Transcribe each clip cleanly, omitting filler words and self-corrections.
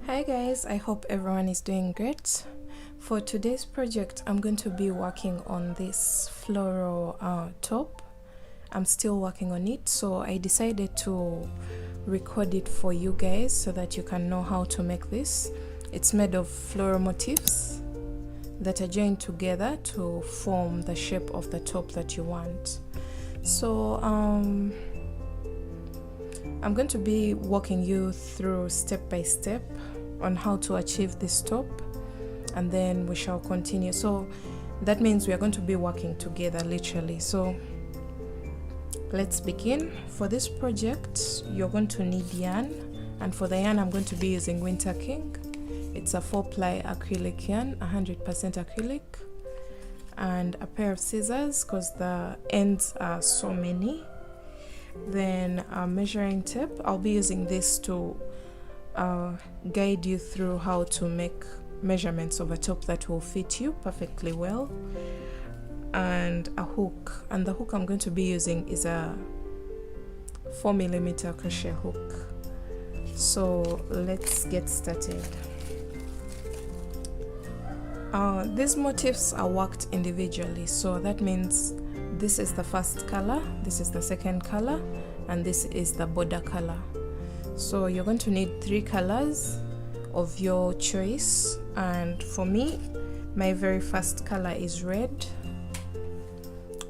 Hi guys, I hope everyone is doing great. For today's project, I'm going to be working on this floral top. I'm still working on it, so I decided to record it for you guys so that you can know how to make this. It's made of floral motifs that are joined together to form the shape of the top that you want. So I'm going to be walking you through step by step on how to achieve this top, and then we shall continue. So that means we are going to be working together literally. So let's begin. For this project, you're going to need yarn, and for the yarn I'm going to be using Winter King. It's a 4-ply acrylic yarn, 100% acrylic, and a pair of scissors because the ends are so many. Then a measuring tape. I'll be using this to guide you through how to make measurements of a top that will fit you perfectly well, and a hook. And the hook I'm going to be using is a 4mm crochet hook. So let's get started. These motifs are worked individually, so that means this is the first color, this is the second color, and this is the border color. So you're going to need 3 colors of your choice, and for me, my very first color is red.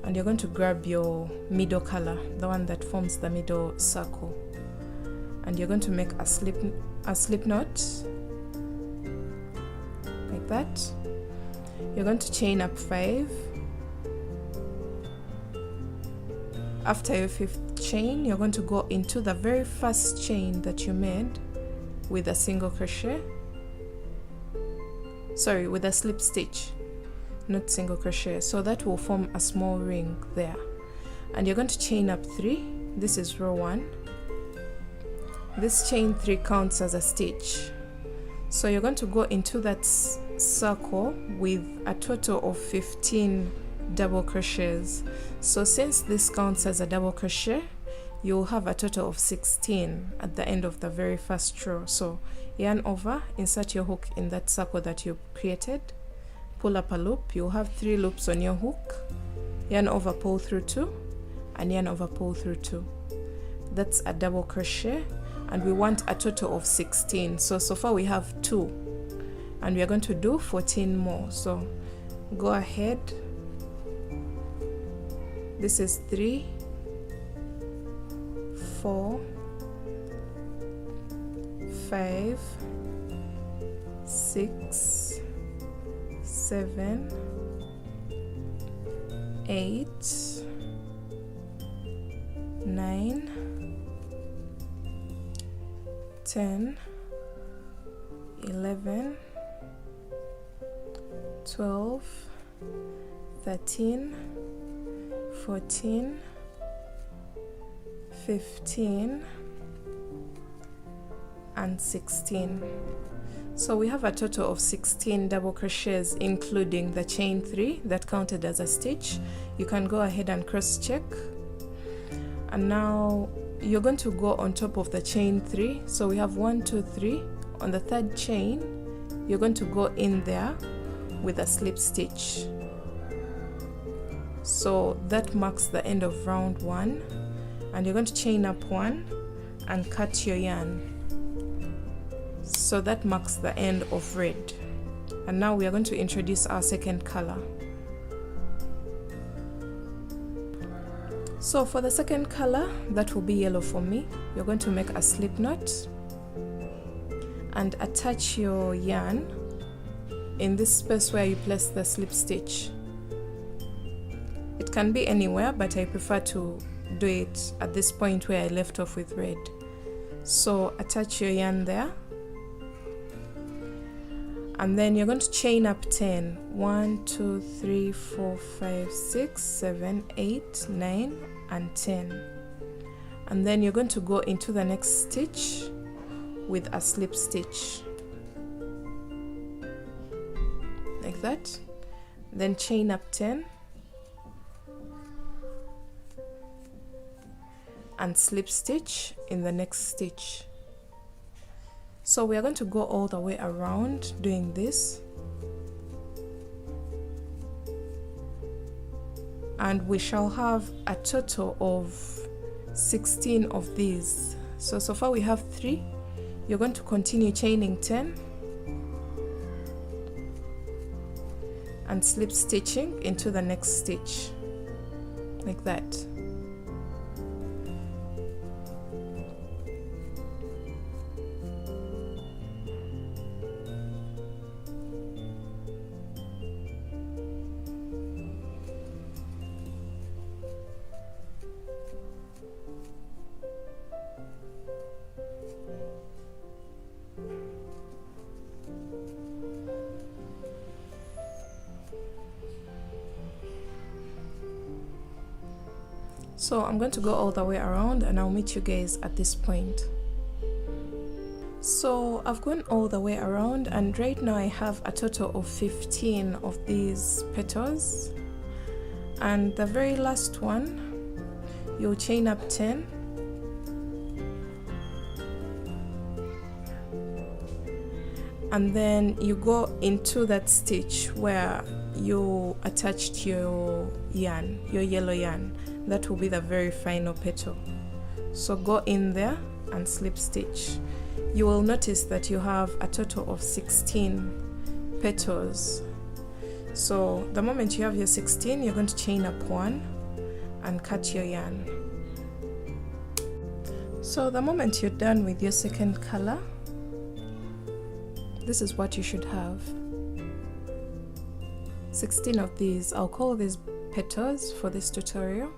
And you're going to grab your middle color, the one that forms the middle circle, and you're going to make a slip knot like that. You're going to chain up 5. After your 5th chain, you're going to go into the very first chain that you made with a single crochet, sorry, with a slip stitch, not single crochet. So that will form a small ring there, and you're going to chain up 3. This is row 1. This chain 3 counts as a stitch. So you're going to go into that circle with a total of 15 double crochets. So since this counts as a double crochet, you'll have a total of 16 at the end of the very first row. So yarn over, insert your hook in that circle that you created, pull up a loop. You'll have 3 loops on your hook. Yarn over, pull through 2, and yarn over, pull through 2. That's a double crochet, and we want a total of 16. So far we have 2, and we are going to do 14 more. So go ahead. This is 3, 4, 5, 6, 7, 8, 9, 10, 11, 12, 13, 14, 15, and 16. So we have a total of 16 double crochets, including the chain 3 that counted as a stitch. You can go ahead and cross check. And now you're going to go on top of the chain 3. So we have 1, 2, 3. On the 3rd chain, you're going to go in there with a slip stitch. So that marks the end of round 1, and you're going to chain up 1 and cut your yarn. So that marks the end of red. And now we are going to introduce our second color. So for the second color, that will be yellow for me. You're going to make a slip knot and attach your yarn in this space where you place the slip stitch. It can be anywhere, but I prefer to do it at this point where I left off with red. So attach your yarn there, and then you're going to chain up 10. 1, 2, 3, 4, 5, 6, 7, 8, 9, and 10. And then you're going to go into the next stitch with a slip stitch like that. Then chain up 10 and slip stitch in the next stitch. So we are going to go all the way around doing this, and we shall have a total of 16 of these. So far we have 3. You're going to continue chaining 10 and slip stitching into the next stitch like that. So I'm going to go all the way around and I'll meet you guys at this point. So I've gone all the way around, and right now I have a total of 15 of these petals, and the very last one you'll chain up 10 and then you go into that stitch where you attached your yarn, your yellow yarn. That will be the very final petal. So go in there and slip stitch. You will notice that you have a total of 16 petals. So the moment you have your 16, you're going to chain up 1 and cut your yarn. So the moment you're done with your second color, this is what you should have. 16 of these. I'll call these petals for this tutorial.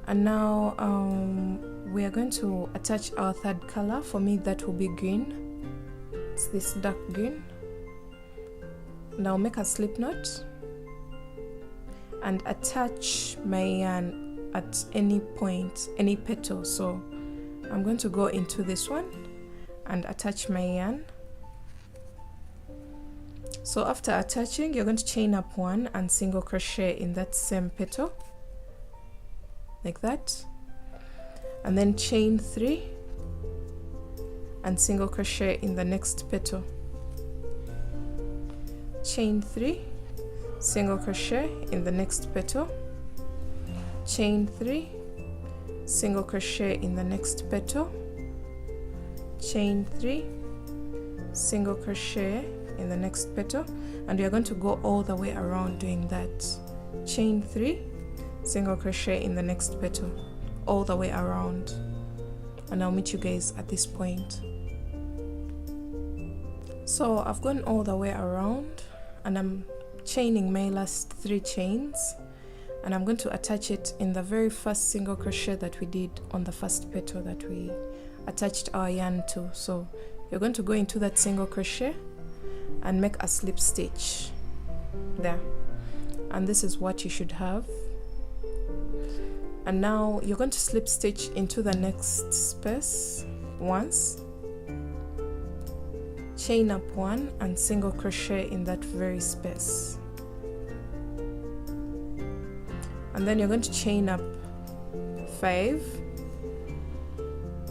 And now we are going to attach our third color. For me, that will be green. It's this dark green. And I'll make a slip knot and attach my yarn at any point, any petal. So I'm going to go into this one and attach my yarn. So after attaching, you're going to chain up 1 and single crochet in that same petal like that, and then chain 3 and single crochet in the next petal, chain 3, single crochet in the next petal, chain 3, single crochet in the next petal, chain 3, single crochet in the next petal, and we are going to go all the way around doing that. Chain 3, single crochet in the next petal, all the way around, and I'll meet you guys at this point. So I've gone all the way around and I'm chaining my last 3 chains, and I'm going to attach it in the very first single crochet that we did on the first petal that we attached our yarn to. So you're going to go into that single crochet and make a slip stitch there, and this is what you should have. And now you're going to slip stitch into the next space once, chain up 1 and single crochet in that very space, and then you're going to chain up 5,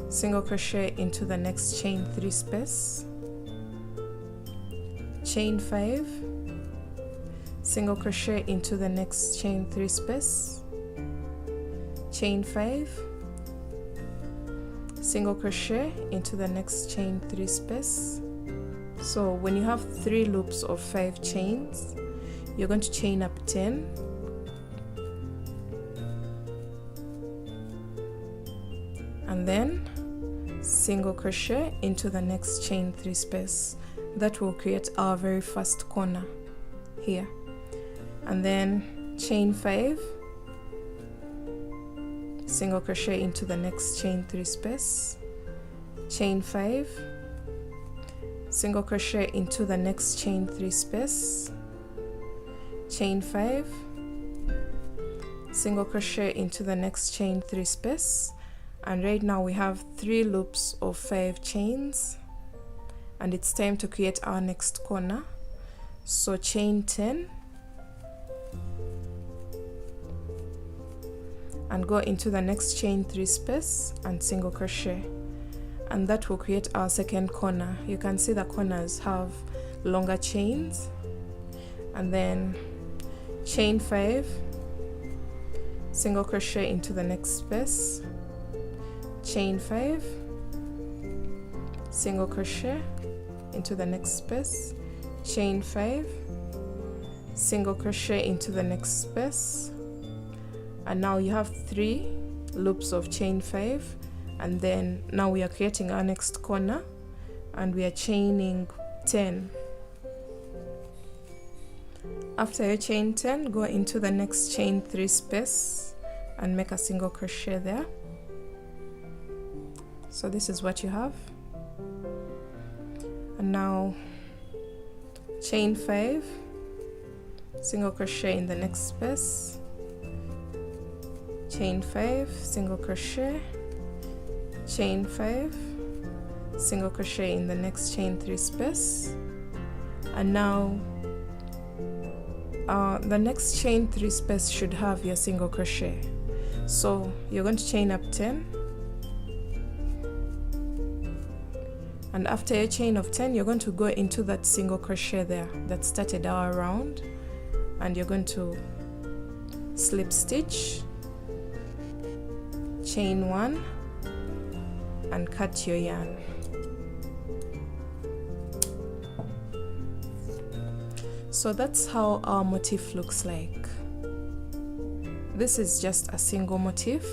single crochet into the next chain 3 space, chain 5, single crochet into the next chain 3 space, chain 5, single crochet into the next chain 3 space. So when you have 3 loops of 5 chains, you're going to chain up 10, and then single crochet into the next chain 3 space. That will create our very first corner here, and then chain 5, single crochet into the next chain 3 space, chain 5, single crochet into the next chain 3 space, chain 5, single crochet into the next chain 3 space, and right now we have 3 loops of 5 chains, and it's time to create our next corner. So chain 10 and go into the next chain 3 space and single crochet, and that will create our second corner. You can see the corners have longer chains, and then chain 5, single crochet into the next space, chain 5, single crochet into the next space, chain 5, single crochet into the next space, and now you have 3 loops of chain 5, and then now we are creating our next corner, and we are chaining 10. After you chain 10, go into the next chain 3 space and make a single crochet there. So this is what you have. And now chain 5, single crochet in the next space, chain 5, single crochet, chain 5, single crochet in the next chain 3 space, and now the next chain 3 space should have your single crochet. So you're going to chain up 10, and after your chain of 10, you're going to go into that single crochet there that started our round, and you're going to slip stitch, chain 1, and cut your yarn. So that's how our motif looks like. This is just a single motif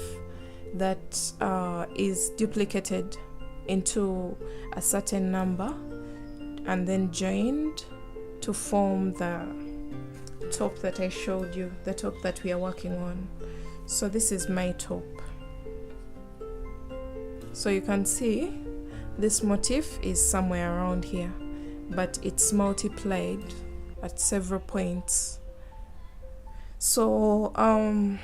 that is duplicated into a certain number and then joined to form the top that I showed you, the top that we are working on. So this is my top. So you can see this motif is somewhere around here, but it's multiplied at several points. So I'm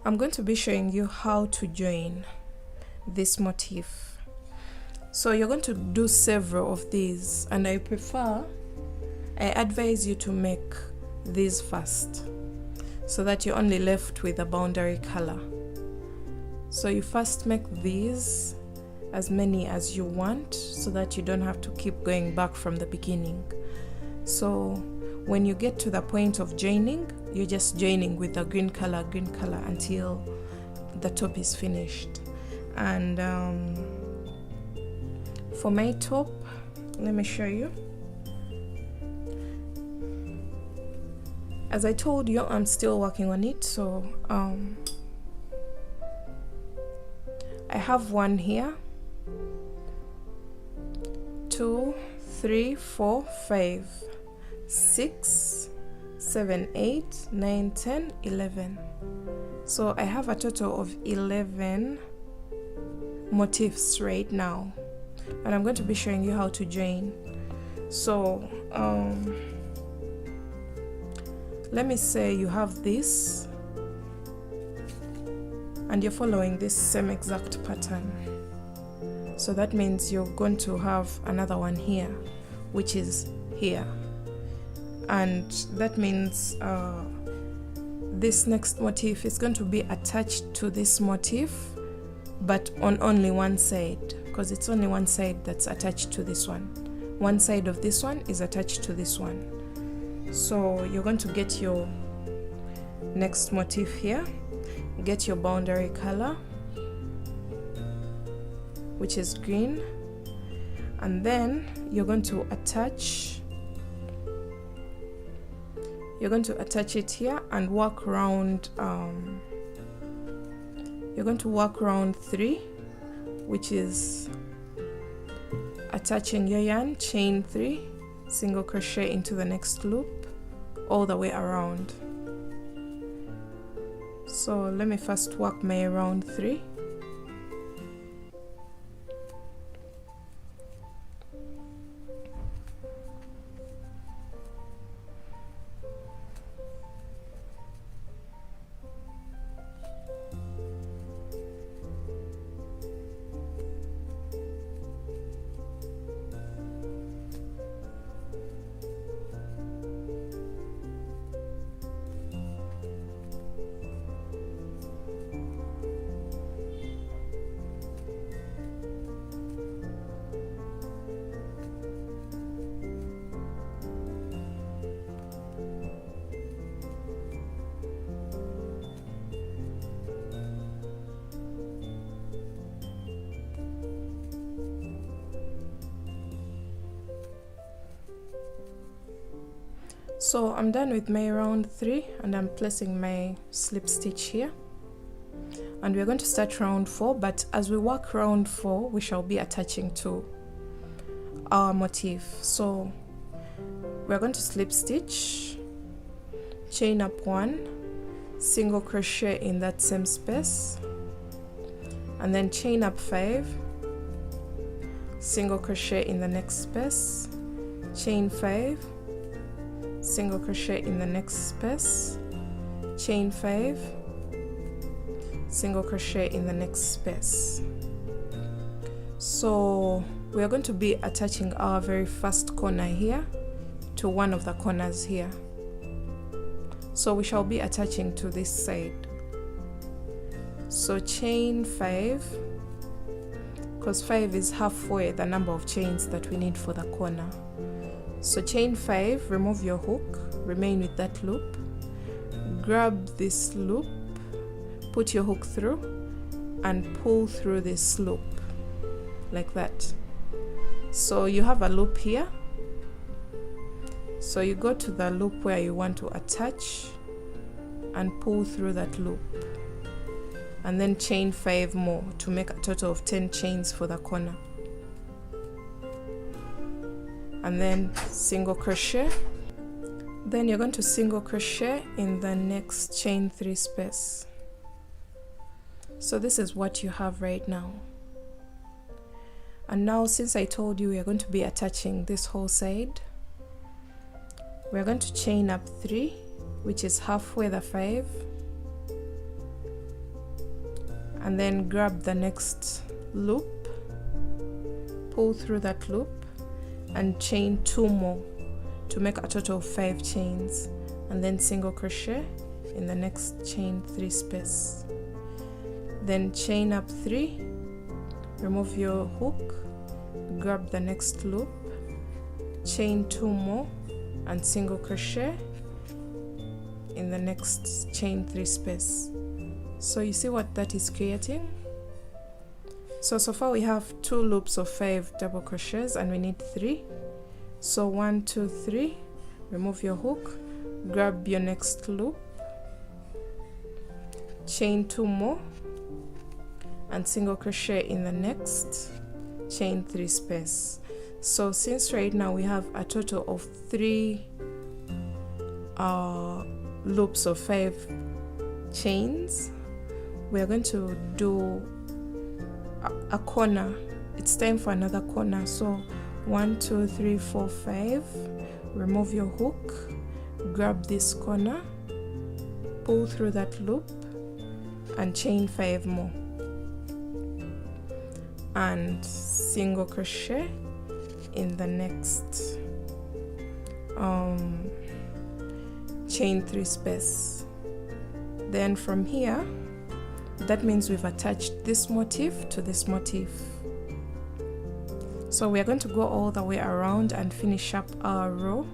going to be showing you how to join this motif. So you're going to do several of these, and I advise you to make these first so that you're only left with a boundary color. So you first make these as many as you want so that you don't have to keep going back from the beginning. So when you get to the point of joining, you're just joining with the green color until the top is finished. And for my top, let me show you. As I told you, I'm still working on it, so I have one here, 2, 3, 4, 5, 6, 7, 8, 9, 10, 11. So I have a total of 11 motifs right now, and I'm going to be showing you how to join. So let me say you have this and you're following this same exact pattern. So that means you're going to have another one here, which is here, and that means this next motif is going to be attached to this motif, but on only one side, because it's only one side that's attached to this one. One side of this one is attached to this one. So you're going to get your next motif here, get your boundary color, which is green, and then you're going to attach it here and work around you're going to work around 3, which is attaching your yarn, chain 3, single crochet into the next loop all the way around. So let me first work my round 3. So I'm done with my round 3 and I'm placing my slip stitch here, and we're going to start round 4, but as we work round 4 we shall be attaching to our motif. So we're going to slip stitch, chain up 1, single crochet in that same space, and then chain up 5, single crochet in the next space, chain 5, single crochet in the next space, chain 5, single crochet in the next space. So we are going to be attaching our very first corner here to one of the corners here. So we shall be attaching to this side. So chain 5, because 5 is halfway the number of chains that we need for the corner. So chain 5, remove your hook, remain with that loop, grab this loop, put your hook through and pull through this loop like that. So you have a loop here, so you go to the loop where you want to attach and pull through that loop, and then chain 5 more to make a total of 10 chains for the corner, and then single crochet. Then you're going to single crochet in the next chain 3 space. So this is what you have right now. And now, since I told you we are going to be attaching this whole side, we're going to chain up 3, which is halfway the 5, and then grab the next loop, pull through that loop and chain 2 more to make a total of 5 chains, and then single crochet in the next chain 3 space. Then chain up 3, remove your hook, grab the next loop, chain 2 more and single crochet in the next chain 3 space. So you see what that is creating? So far we have 2 loops of 5 double crochets and we need 3. So 1, 2, 3, remove your hook, grab your next loop, chain 2 more and single crochet in the next chain 3 space. So since right now we have a total of 3 loops of 5 chains, we are going to do a corner. It's time for another corner. So 1, 2, 3, 4, 5, remove your hook, grab this corner, pull through that loop and chain 5 more and single crochet in the next chain 3 space. Then from here, that means we've attached this motif to this motif. So we are going to go all the way around and finish up our row.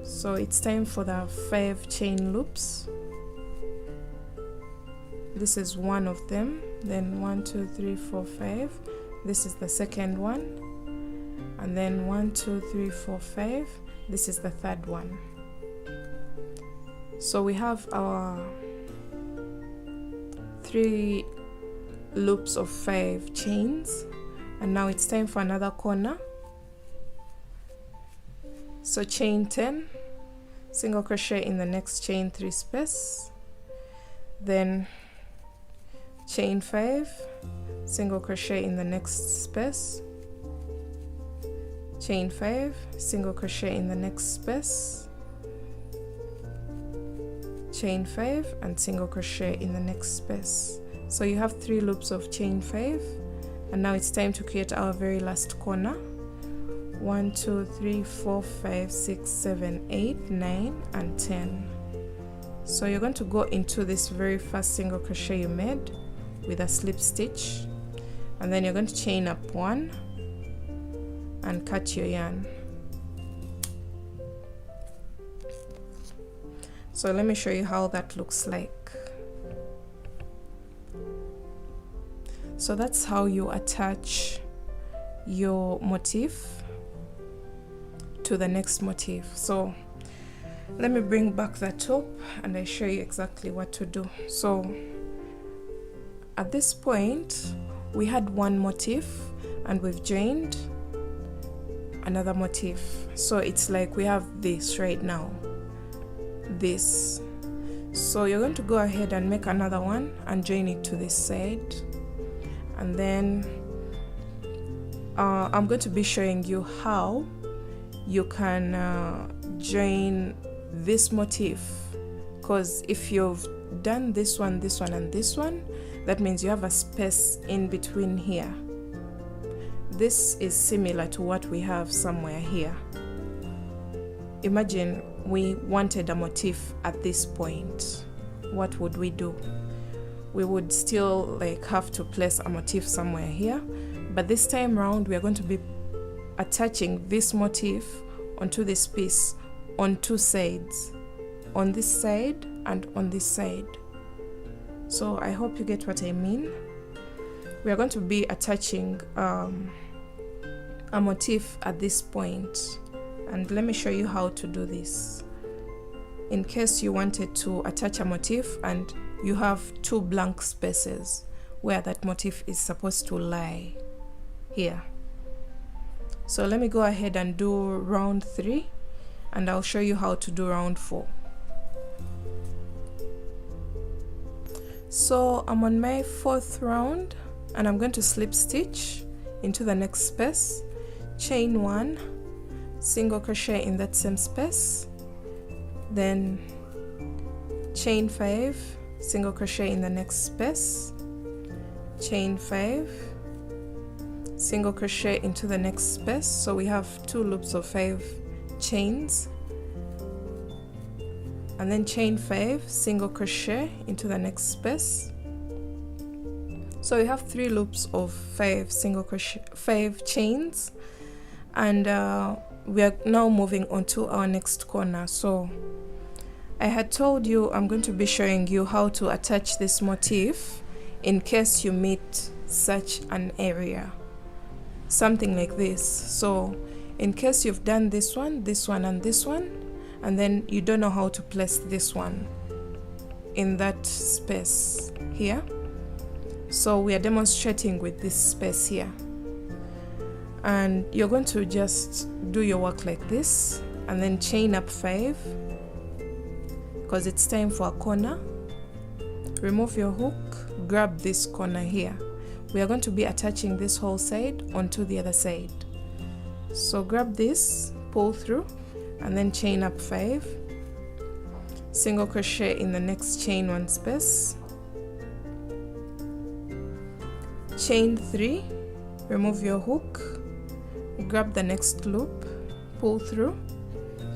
So it's time for the 5 chain loops. This is one of them. Then 1, 2, 3, 4, 5. This is the second one. And then 1, 2, 3, 4, 5. This is the third one. So we have our 3 loops of 5 chains, and now it's time for another corner. So chain 10, single crochet in the next chain 3 space, then chain 5, single crochet in the next space, chain 5, single crochet in the next space, chain 5 and single crochet in the next space. So you have 3 loops of chain 5, and now it's time to create our very last corner. 1, 2, 3, 4, 5, 6, 7, 8, 9 and 10. So you're going to go into this very first single crochet you made with a slip stitch, and then you're going to chain up 1 and cut your yarn. So let me show you how that looks like. So that's how you attach your motif. to the next motif. So let me bring back the top and I show you exactly what to do. So at this point we had one motif and we've joined another motif, so it's like we have this right now, this. So you're going to go ahead and make another one and join it to this side, and then I'm going to be showing you how you can join this motif, because if you've done this one, this one and this one, that means you have a space in between here. This is similar to what we have somewhere here. Imagine we wanted a motif at this point. What would we do? We would still like have to place a motif somewhere here, but this time round we are going to be attaching this motif onto this piece on two sides, on this side and on this side. So I hope you get what I mean. We are going to be attaching a motif at this point, and let me show you how to do this in case you wanted to attach a motif and you have two blank spaces where that motif is supposed to lie here. So let me go ahead and do round 3 and I'll show you how to do round 4. So I'm on my 4th round and I'm going to slip stitch into the next space, chain 1, single crochet in that same space, then chain 5, single crochet in the next space, chain 5, single crochet into the next space. So we have 2 loops of 5 chains, and then chain 5, single crochet into the next space. So we have 3 loops of 5 single crochet, 5 chains, and we are now moving on to our next corner. So I had told you I'm going to be showing you how to attach this motif in case you meet such an area, something like this. So in case you've done this one and this one, and then you don't know how to place this one in that space here, so we are demonstrating with this space here, and you're going to just do your work like this and then chain up 5 because it's time for a corner. Remove your hook, grab this corner here. We are going to be attaching this whole side onto the other side. So grab this, pull through, and then chain up 5, single crochet in the next chain 1 space, chain 3, remove your hook, grab the next loop, pull through,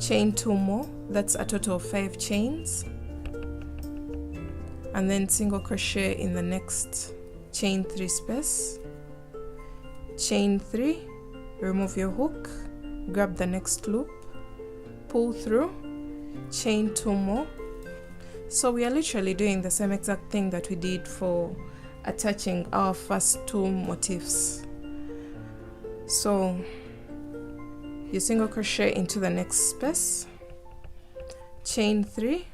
chain 2 more, that's a total of 5 chains, and then single crochet in the next chain 3 space, chain 3, remove your hook, grab the next loop, pull through, chain 2 more. So we are literally doing the same exact thing that we did for attaching our first 2 motifs. So you single crochet into the next space, chain 3,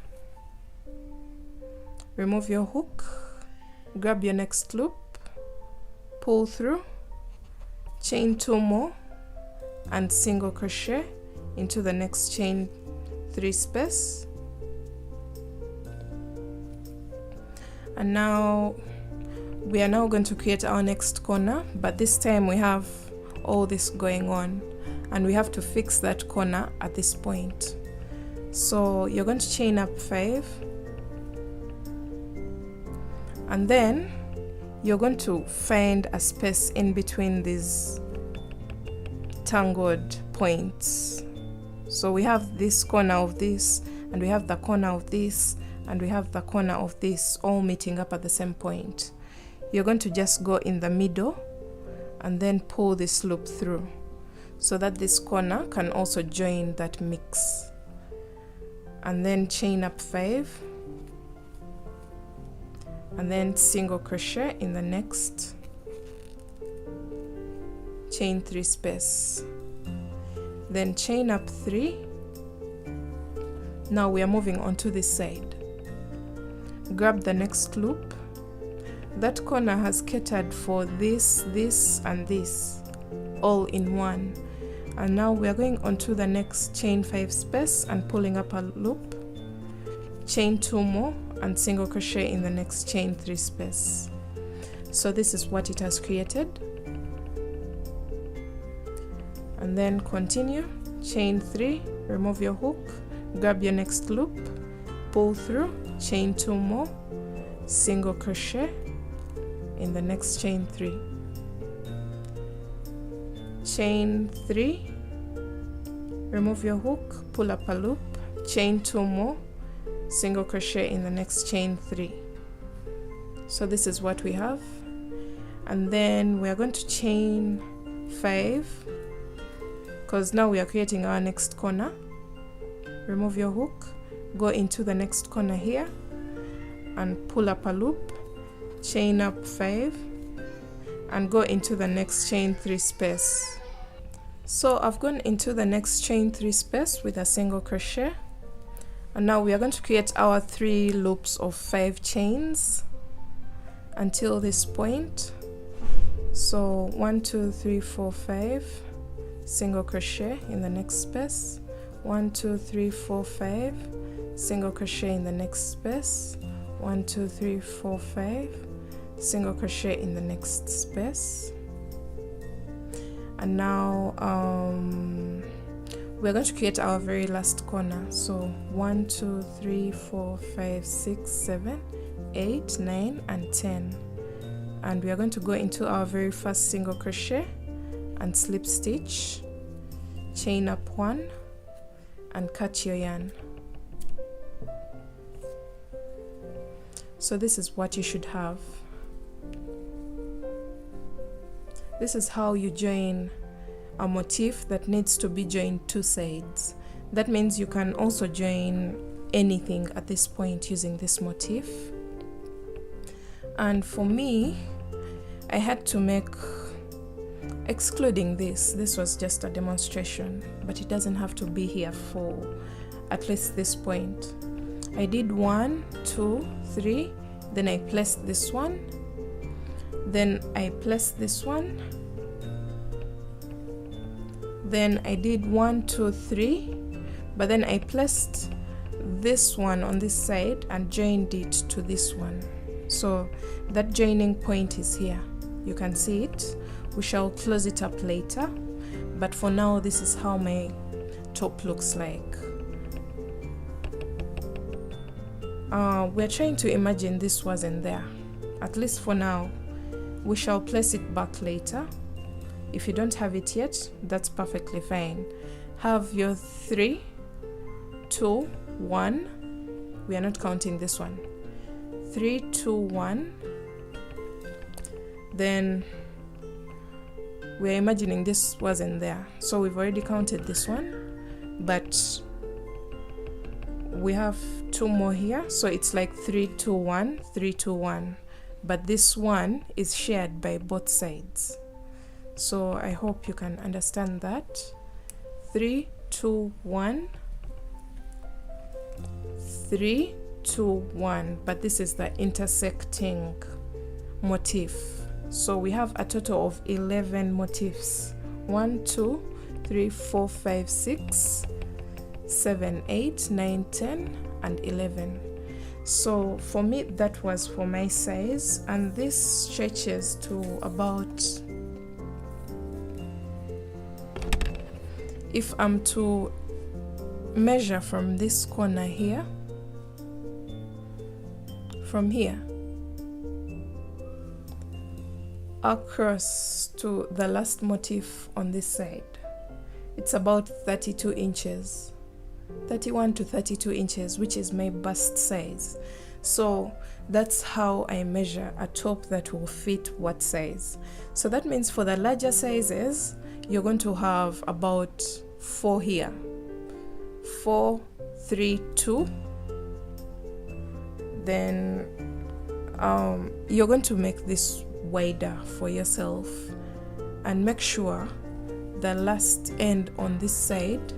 remove your hook, grab your next loop, pull through, chain 2 more, and single crochet into the next chain 3 space. And now we are now going to create our next corner, but this time we have all this going on and we have to fix that corner at this point. So you're going to chain up 5, and then you're going to find a space in between these tangled points. So we have this corner of this, and we have the corner of this, and we have the corner of this, all meeting up at the same point. You're going to just go in the middle and then pull this loop through so that this corner can also join that mix, and then chain up 5, and then single crochet in the next chain 3 space. then chain up 3. Now we are moving on to this side. Grab the next loop. That corner has catered for this, this and this all in one, and now we are going on to the next chain 5 space and pulling up a loop, chain 2 more and single crochet in the next chain 3 space. So this is what it has created, and then continue, chain 3, remove your hook, grab your next loop, pull through, chain 2 more, single crochet in the next chain 3, chain 3, remove your hook, pull up a loop, chain 2 more, single crochet in the next chain 3. So this is what we have, and then we are going to chain 5 because now we are creating our next corner. Remove your hook, go into the next corner here and pull up a loop, chain up 5 and go into the next chain 3 space. So I've gone into the next chain 3 space with a single crochet, and now we are going to create our 3 loops of 5 chains until this point. So 1 2 3 4 5, single crochet in the next space, 1 2 3 4 5, single crochet in the next space, 1 2 3 4 5, single crochet in the next space. And now we're going to create our very last corner. So 1 2 3 4 5 6 7 8 9 and 10, and we are going to go into our very first single crochet and slip stitch, chain up 1 and cut your yarn. So this is what you should have. This is how you join a motif that needs to be joined 2 sides. That means you can also join anything at this point using this motif. And for me, I had to make, excluding this was just a demonstration, but it doesn't have to be here for at least this point. I did 1 2 3, then I placed this one, then I placed this one, then I did 1 2 3, but then I placed this one on this side and joined it to this one. So that joining point is here, you can see it. We shall close it up later, but for now this is how my top looks like. We're trying to imagine this wasn't there, at least for now. We shall place it back later. If you don't have it yet, that's perfectly fine. Have your 3 2 1, we are not counting this one, 3 2 1, then we're imagining this wasn't there, so we've already counted this one, but we have 2 more here, so it's like 3 2 1 3 2 1, but this one is shared by both sides. So I hope you can understand that. 3 2 1 3 2 1, but this is the intersecting motif. So we have a total of 11 motifs. 1 2 3 4 5 6 7 8 9 10 and 11. So for me, that was for my size, and this stretches to about, if I'm to measure from this corner here, from here across to the last motif on this side, it's about 32 inches, 31 to 32 inches, which is my bust size. So that's how I measure a top that will fit what size. So that means for the larger sizes, you're going to have about 4 here, 4 3 2. Then you're going to make this wider for yourself, and make sure the last end on this side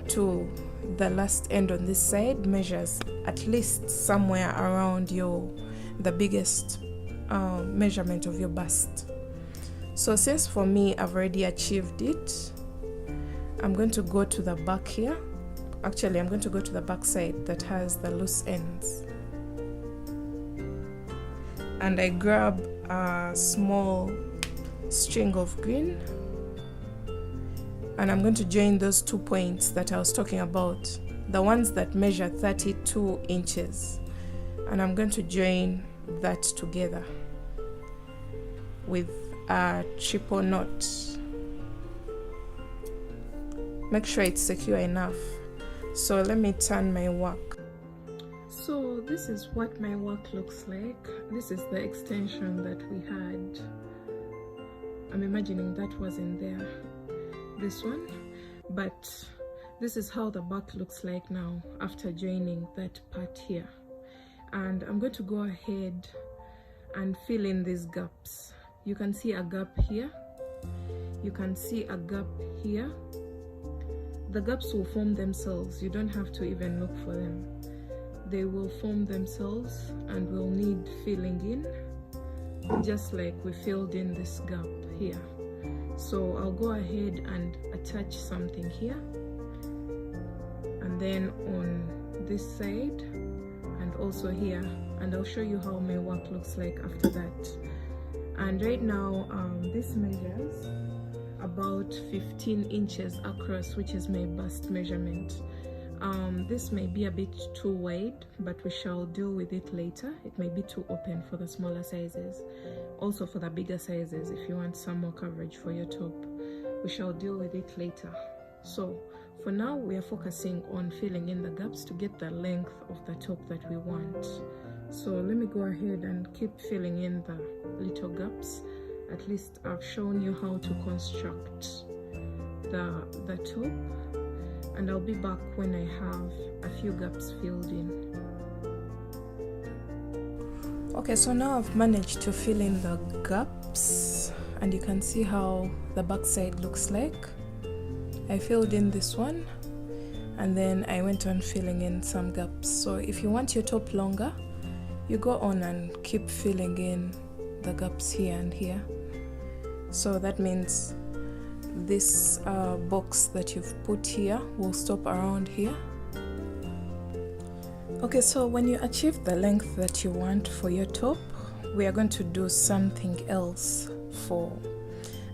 to the last end on this side measures at least somewhere around the biggest measurement of your bust. So since for me I've already achieved it, I'm going to go to the back here. Actually, I'm going to go to the back side that has the loose ends, and I grab a small string of green, and I'm going to join those 2 points that I was talking about, the ones that measure 32 inches, and I'm going to join that together with a triple knot. Make sure it's secure enough. So let me turn my work. So this is what my work looks like. This is the extension that we had. I'm imagining that wasn't there, this one, but this is how the back looks like now after joining that part here. And I'm going to go ahead and fill in these gaps. You can see a gap here, you can see a gap here. The gaps will form themselves, you don't have to even look for them. They will form themselves and will need filling in, just like we filled in this gap here. So I'll go ahead and attach something here, and then on this side and also here, and I'll show you how my work looks like after that. And right now this measures about 15 inches across, which is my bust measurement. This may be a bit too wide, but we shall deal with it later. It may be too open for the smaller sizes, also for the bigger sizes if you want some more coverage for your top. We shall deal with it later. So for now we are focusing on filling in the gaps to get the length of the top that we want. So let me go ahead and keep filling in the little gaps. At least I've shown you how to construct the top, and I'll be back when I have a few gaps filled in. Okay, so now I've managed to fill in the gaps, and you can see how the back side looks like. I filled in this one, and then I went on filling in some gaps. So if you want your top longer, you go on and keep filling in the gaps here and here. So that means this box that you've put here will stop around here. Okay, so when you achieve the length that you want for your top, we are going to do something else for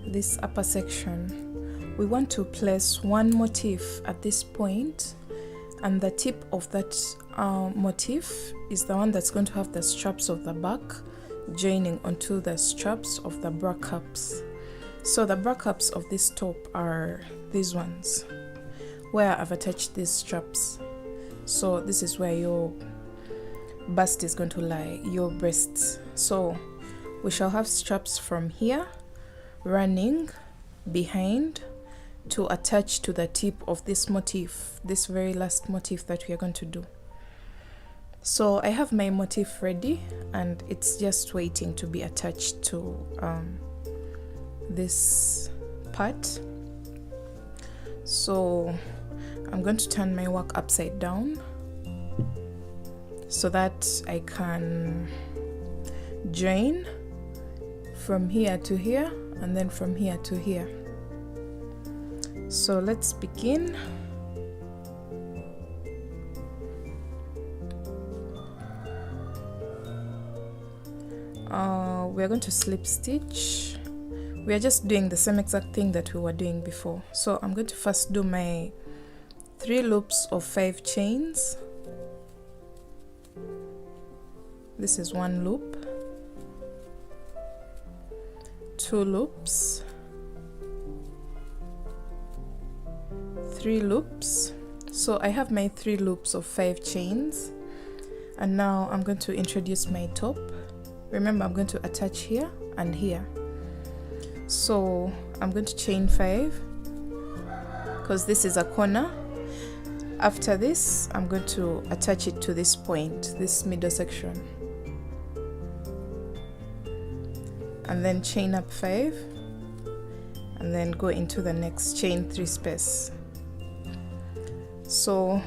this upper section. We want to place one motif at this point, and the tip of that motif is the one that's going to have the straps of the back joining onto the straps of the bra cups. So the bra cups of this top are these ones where I've attached these straps. So this is where your bust is going to lie, your breasts. So we shall have straps from here running behind to attach to the tip of this motif, this very last motif that we are going to do. So I have my motif ready, and it's just waiting to be attached to this part. So I'm going to turn my work upside down so that I can join from here to here and then from here to here. So let's begin. We're going to slip stitch. We are just doing the same exact thing that we were doing before. So I'm going to first do my 3 loops of 5 chains. This is 1 loop, 2 loops, 3 loops. So I have my 3 loops of 5 chains, and now I'm going to introduce my top. Remember, I'm going to attach here and here. So I'm going to chain 5 because this is a corner. After this, I'm going to attach it to this point, this middle section, and then chain up 5, and then go into the next chain 3 space. So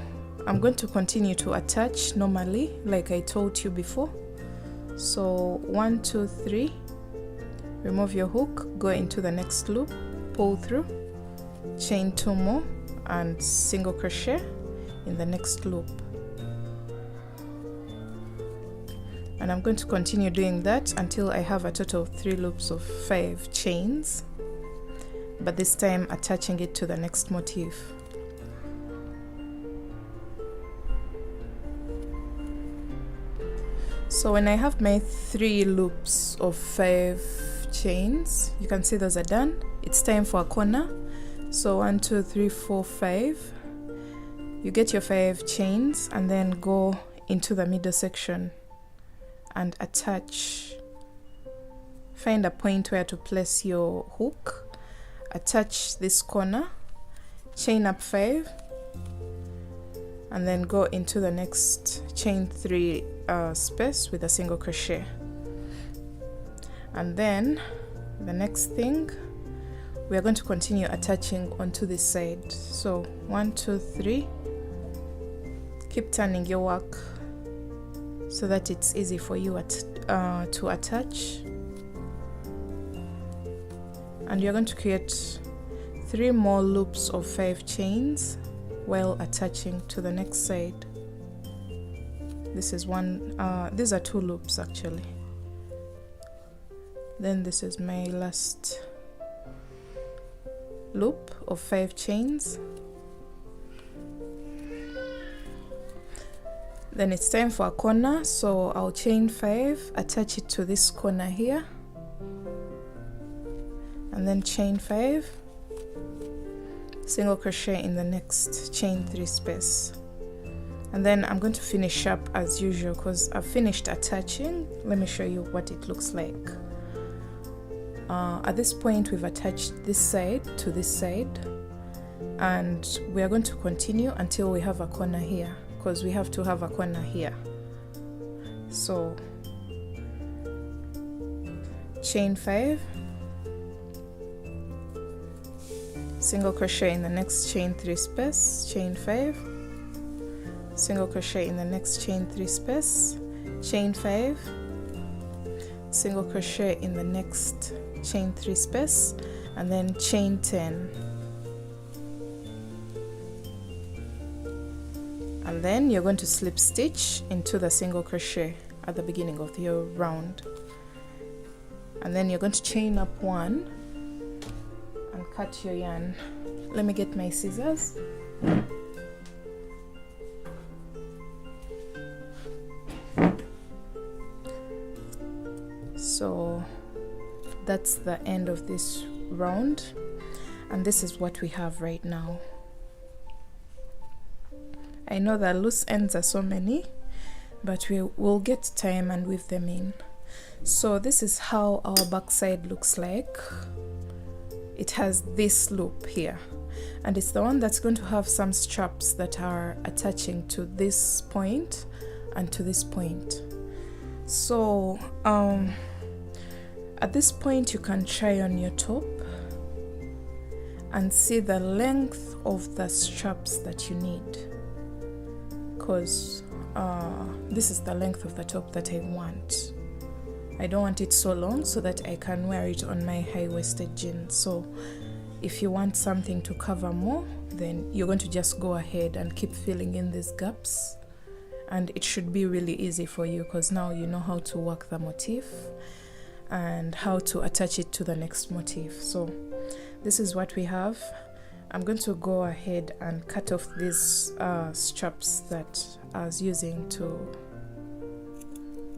I'm going to continue to attach normally like I told you before. So 1 2 3, remove your hook, go into the next loop, pull through, chain 2 more and single crochet in the next loop. And I'm going to continue doing that until I have a total of 3 loops of 5 chains, but this time attaching it to the next motif. So when I have my 3 loops of 5 chains, you can see those are done. It's time for a corner. So 1 2 3 4 5, you get your 5 chains and then go into the middle section and attach. Find a point where to place your hook, attach this corner, chain up 5, and then go into the next chain 3 space with a single crochet. And then the next thing, we are going to continue attaching onto this side. So 1 2 3, keep turning your work so that it's easy for you to attach. And you're going to create 3 more loops of 5 chains while attaching to the next side. This is one, these are 2 loops actually. Then this is my last loop of 5 chains. Then it's time for a corner, so I'll chain 5, attach it to this corner here, and then chain 5, single crochet in the next chain 3 space. And then I'm going to finish up as usual because I've finished attaching. Let me show you what it looks like. At this point we've attached this side to this side, and we are going to continue until we have a corner here, because we have to have a corner here. So chain 5, single crochet in the next chain 3 space, chain 5, single crochet in the next chain 3 space, chain 5, single crochet in the next chain 3 space, and then chain 10. And then you're going to slip stitch into the single crochet at the beginning of your round, and then you're going to chain up 1 and cut your yarn. Let me get my scissors. So that's the end of this round, and this is what we have right now. I know that loose ends are so many, but we will get time and weave them in. So this is how our back side looks like. It has this loop here, and it's the one that's going to have some straps that are attaching to this point and to this point. So at this point you can try on your top and see the length of the straps that you need, because this is the length of the top that I want. I don't want it so long so that I can wear it on my high-waisted jeans. So if you want something to cover more, then you're going to just go ahead and keep filling in these gaps, and it should be really easy for you because now you know how to work the motif and how to attach it to the next motif. So this is what we have. I'm going to go ahead and cut off these straps that I was using to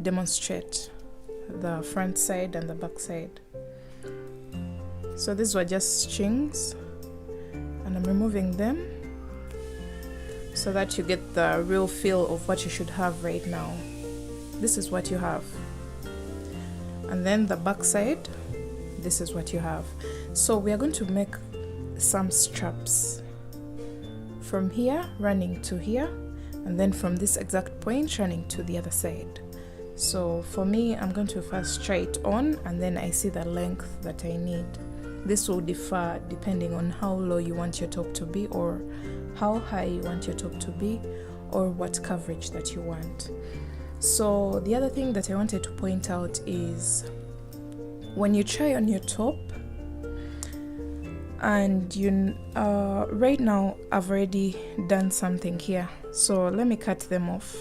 demonstrate the front side and the back side. So these were just strings, and I'm removing them so that you get the real feel of what you should have right now. This is what you have, and then the back side, this is what you have. So we are going to make some straps from here running to here, and then from this exact point running to the other side. So for me, I'm going to first try it on, and then I see the length that I need. This will differ depending on how low you want your top to be, or how high you want your top to be, or what coverage that you want. So the other thing that I wanted to point out is when you try on your top, and you right now I've already done something here, so let me cut them off.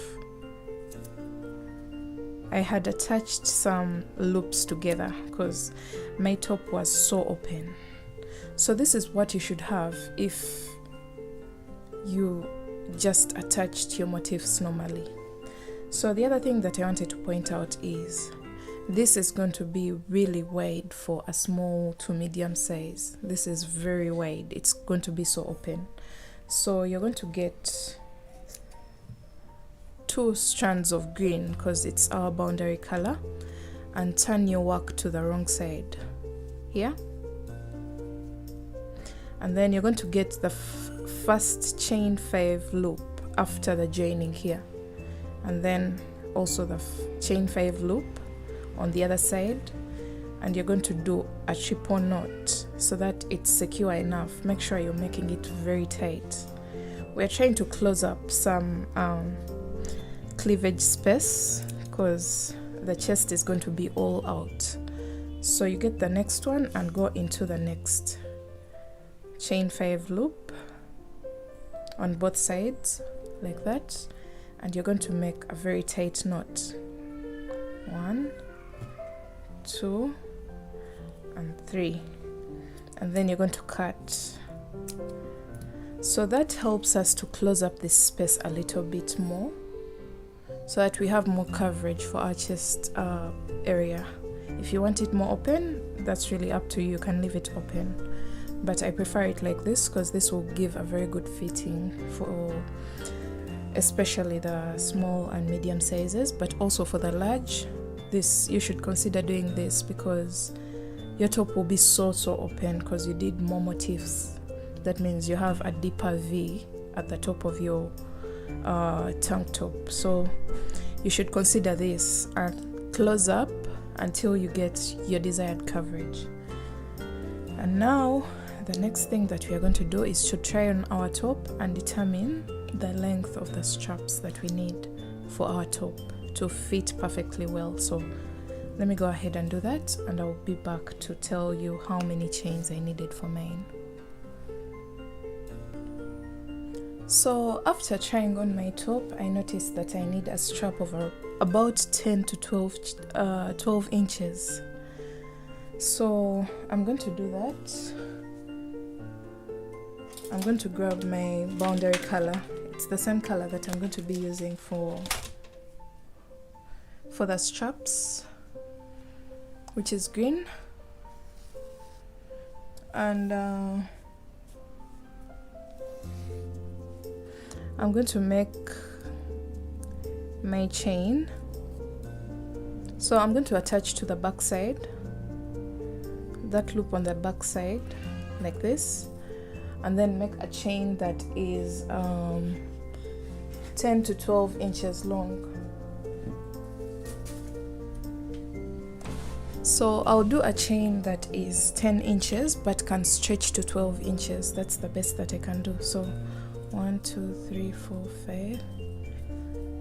I had attached some loops together because my top was so open. So this is what you should have if you just attached your motifs normally. So the other thing that I wanted to point out is this is going to be really wide for a small to medium size. This is very wide. It's going to be so open. So you're going to get 2 strands of green because it's our boundary color, and turn your work to the wrong side here, and then you're going to get the first chain 5 loop after the joining here, and then also the chain 5 loop on the other side, and you're going to do a triple knot so that it's secure enough. Make sure you're making it very tight. We're trying to close up some cleavage space because the chest is going to be all out. So you get the next one and go into the next chain 5 loop on both sides like that, and you're going to make a very tight knot. 1, 2, and 3, and then you're going to cut. So that helps us to close up this space a little bit more, so that we have more coverage for our chest area. If you want it more open, that's really up to you. You can leave it open, but I prefer it like this because this will give a very good fitting for especially the small and medium sizes, but also for the large. This, you should consider doing this because your top will be so open because you did more motifs. That means you have a deeper V at the top of your tank top. So you should consider this and close up until you get your desired coverage. And now the next thing that we are going to do is to try on our top and determine the length of the straps that we need for our top to fit perfectly well. So let me go ahead and do that, and I'll be back to tell you how many chains I needed for mine. So after trying on my top, I noticed that I need a strap of about 10 to 12 inches. So I'm going to do that. I'm going to grab my boundary color. It's the same color that I'm going to be using for the straps, which is green. And I'm going to make my chain. So I'm going to attach to the back side, that loop on the back side like this, and then make a chain that is 10 to 12 inches long. So I'll do a chain that is 10 inches but can stretch to 12 inches. That's the best that I can do. So 1, 2, 3, 4, 5,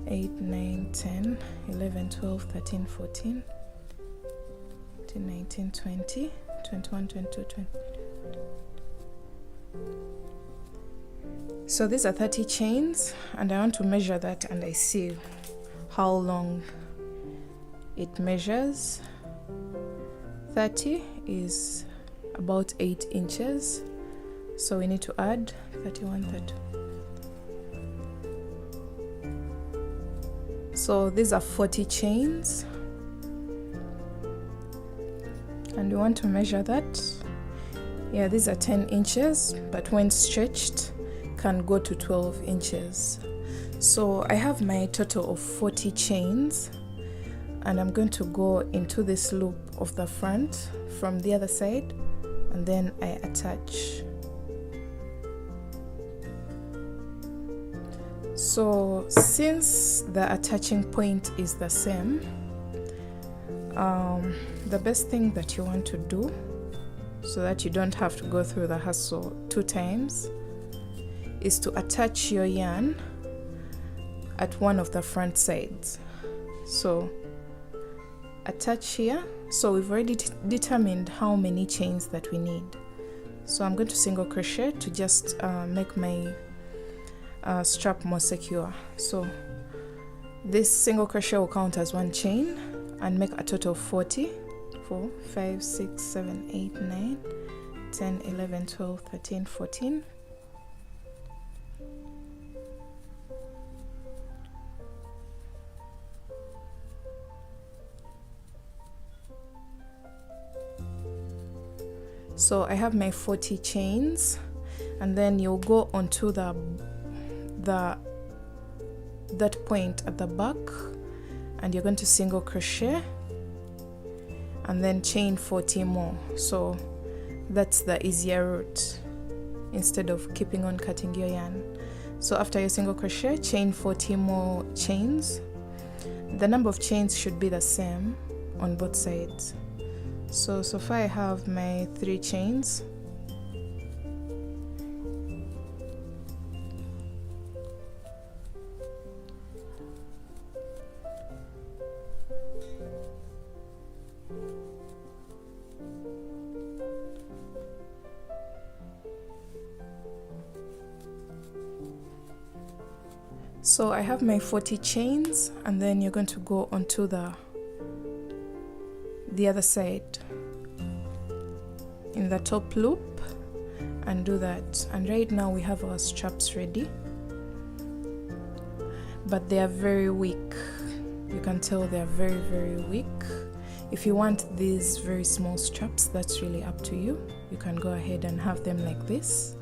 8, 9, 10, 11, 12, 13, 14, 15, 19, 20, 21, 22, 20. So these are 30 chains, and I want to measure that, and I see how long it measures. 30 is about 8 inches, so we need to add 31, 30. So these are 40 chains, and we want to measure that. Yeah, these are 10 inches, but when stretched can go to 12 inches. So I have my total of 40 chains, and I'm going to go into this loop of the front from the other side, and then I attach. So since the attaching point is the same, the best thing that you want to do so that you don't have to go through the hassle 2 times, is to attach your yarn at one of the front sides. So attach here. So we've already determined how many chains that we need. So I'm going to single crochet to just make my strap more secure. So this single crochet will count as 1 chain and make a total of 40. 4, 5, 6, 7, 8, 9, 10, 11, 12, 13, 14. So I have my 40 chains, and then you'll go onto that point at the back, and you're going to single crochet and then chain 40 more. So that's the easier route instead of keeping on cutting your yarn. So after your single crochet, chain 40 more chains. The number of chains should be the same on both sides. So far I have my 3 chains. So I have my 40 chains, and then you're going to go onto the other side in the top loop and do that. And right now we have our straps ready, but they are very weak. You can tell they are very, very weak. If you want these very small straps, that's really up to you. You can go ahead and have them like this,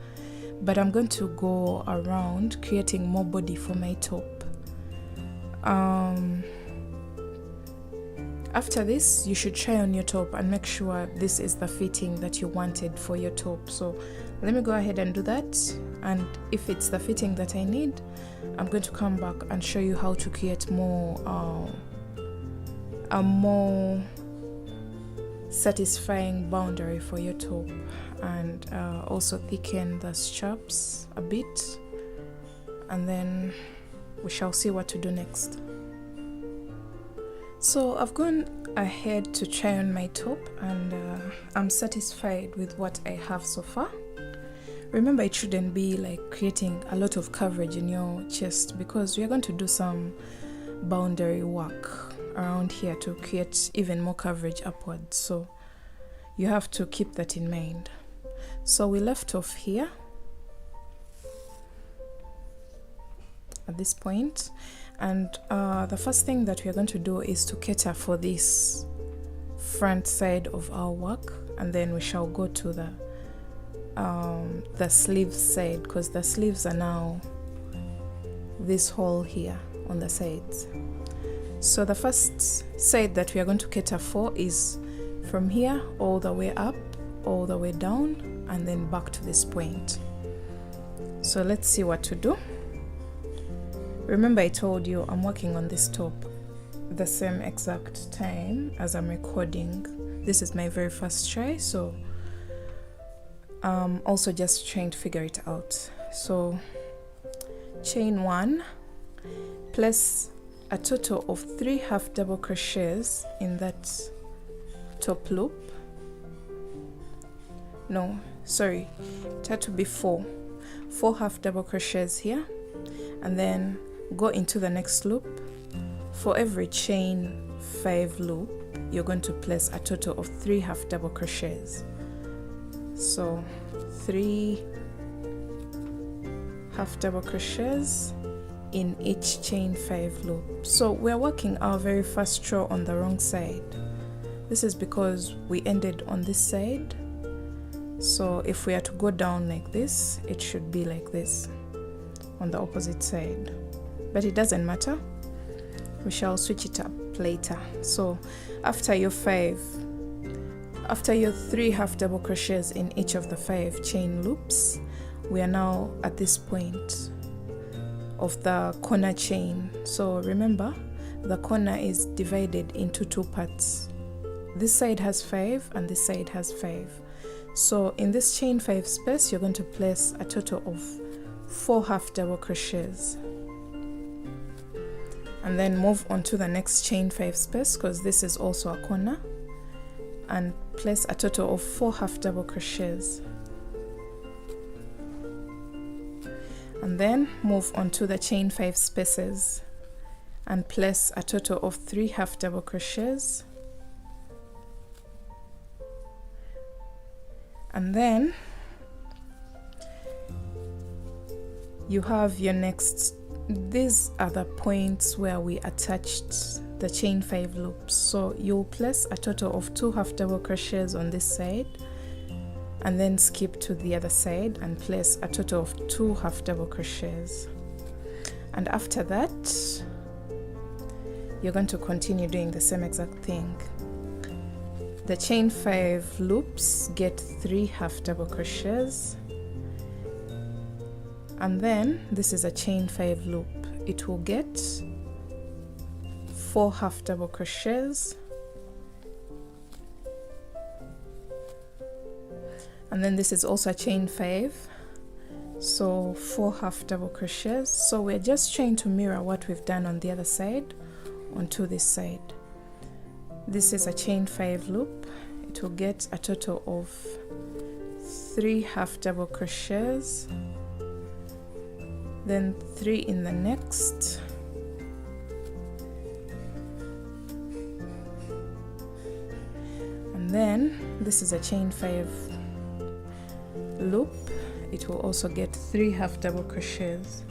but I'm going to go around creating more body for my top. After this, you should try on your top and make sure this is the fitting that you wanted for your top. So let me go ahead and do that, and if it's the fitting that I need, I'm going to come back and show you how to create more a more satisfying boundary for your top, and also thicken the straps a bit, and then we shall see what to do next. So I've gone ahead to try on my top, and I'm satisfied with what I have so far. Remember, it shouldn't be like creating a lot of coverage in your chest, because we're going to do some boundary work around here to create even more coverage upwards, so you have to keep that in mind. So we left off here at this point, and the first thing that we are going to do is to cater for this front side of our work, and then we shall go to the sleeves side, because the sleeves are now this hole here on the sides. So the first side that we are going to cater for is from here all the way up, all the way down, and then back to this point. So let's see what to do. Remember, I told you I'm working on this top the same exact time as I'm recording. This is my very first try, so I'm also just trying to figure it out. So chain 1, place a total of 3 half double crochets in that top loop. No, sorry, it had to be 4 half double crochets here, and then go into the next loop. For every chain 5 loop, you're going to place a total of 3 half double crochets. So 3 half double crochets in each chain 5 loop. So we're working our very first row on the wrong side. This is because we ended on this side. So if we are to go down like this, it should be like this on the opposite side, but it doesn't matter, we shall switch it up later. So after your 3 half double crochets in each of the 5 chain loops, we are now at this point of the corner chain. So remember, the corner is divided into 2 parts. This side has 5 and this side has 5. So in this chain 5 space, you're going to place a total of 4 half double crochets, and then move on to the next chain 5 space, because this is also a corner, and place a total of 4 half double crochets, and then move on to the chain 5 spaces and place a total of 3 half double crochets, and then you have your next. These are the points where we attached the chain 5 loops. So you'll place a total of 2 half double crochets on this side, and then skip to the other side and place a total of 2 half double crochets. And after that, you're going to continue doing the same exact thing. The chain 5 loops get 3 half double crochets, and then this is a chain 5 loop. It will get 4 half double crochets, and then this is also a chain 5, so 4 half double crochets. So we're just trying to mirror what we've done on the other side onto this side. This is a chain 5 loop. It will get a total of 3 half double crochets, then 3 in the next, and then this is a chain 5 loop. It will also get 3 half double crochets.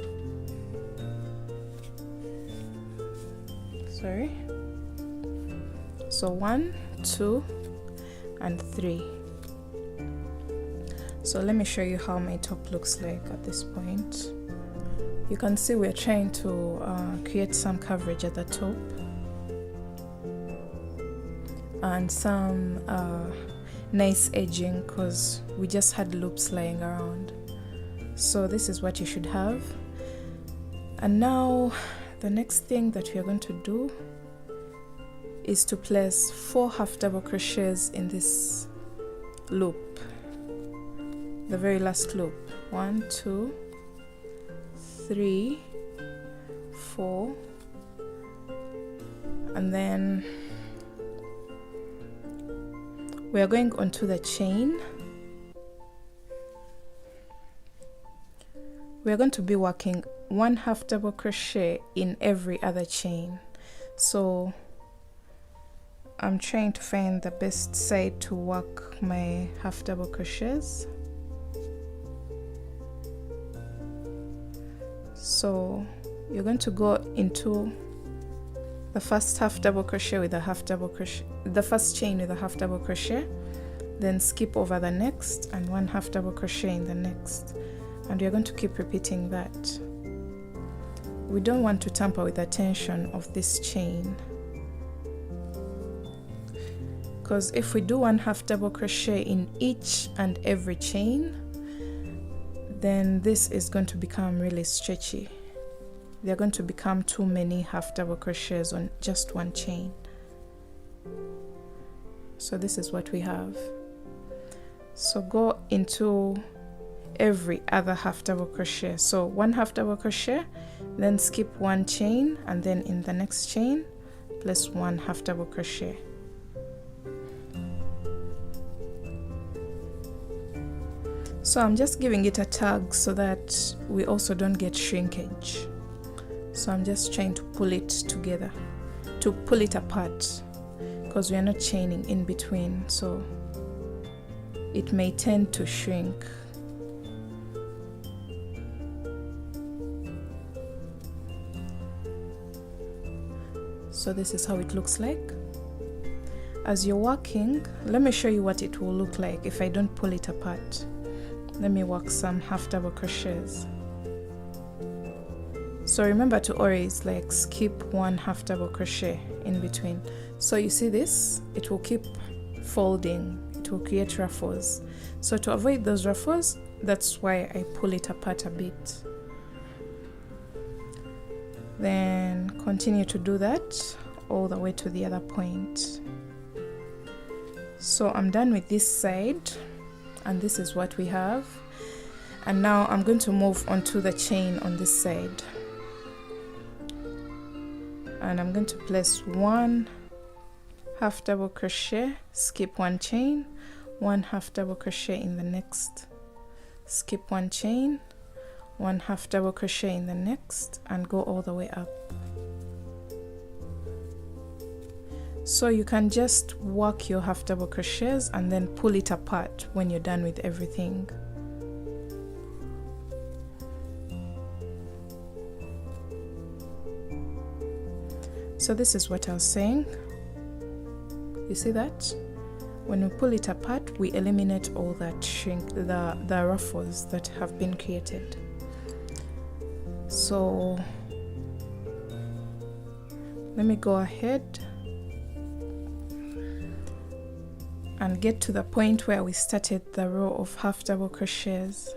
So 1, 2, and 3. So let me show you how my top looks like at this point. You can see we're trying to create some coverage at the top and some nice edging, because we just had loops lying around. So this is what you should have. And now the next thing that we are going to do is to place 4 half double crochets in this loop, the very last loop. 1, 2, 3, 4, and then we are going onto the chain. We are going to be working 1 half double crochet in every other chain. So I'm trying to find the best side to work my half double crochets. So you're going to go into the first half double crochet with a half double crochet, the first chain with a half double crochet, then skip over the next and 1 half double crochet in the next, and you're going to keep repeating that. We don't want to tamper with the tension of this chain, because if we do 1 half double crochet in each and every chain, then this is going to become really stretchy. They're going to become too many half double crochets on just one chain. So this is what we have. So go into every other half double crochet. So 1 half double crochet, then skip 1 chain, and then in the next chain place 1 half double crochet. So I'm just giving it a tug so that we also don't get shrinkage. So I'm just trying to pull it together, to pull it apart, because we are not chaining in between, so it may tend to shrink. So this is how it looks like. As you're working, let me show you what it will look like if I don't pull it apart. Let me work some half double crochets. So remember to always like skip 1 half double crochet in between. So you see this, it will keep folding, it will create ruffles. So to avoid those ruffles, that's why I pull it apart a bit. Then continue to do that all the way to the other point. So I'm done with this side. and this is what we have. And now I'm going to move on to the chain on this side, and I'm going to place 1 half double crochet, skip 1 chain, 1 half double crochet in the next, skip 1 chain, 1 half double crochet in the next, and go all the way up. So you can just work your half double crochets and then pull it apart when you're done with everything. So this is what I was saying. You see that? When we pull it apart, we eliminate all that the ruffles that have been created. So let me go ahead and get to the point where we started the row of half double crochets.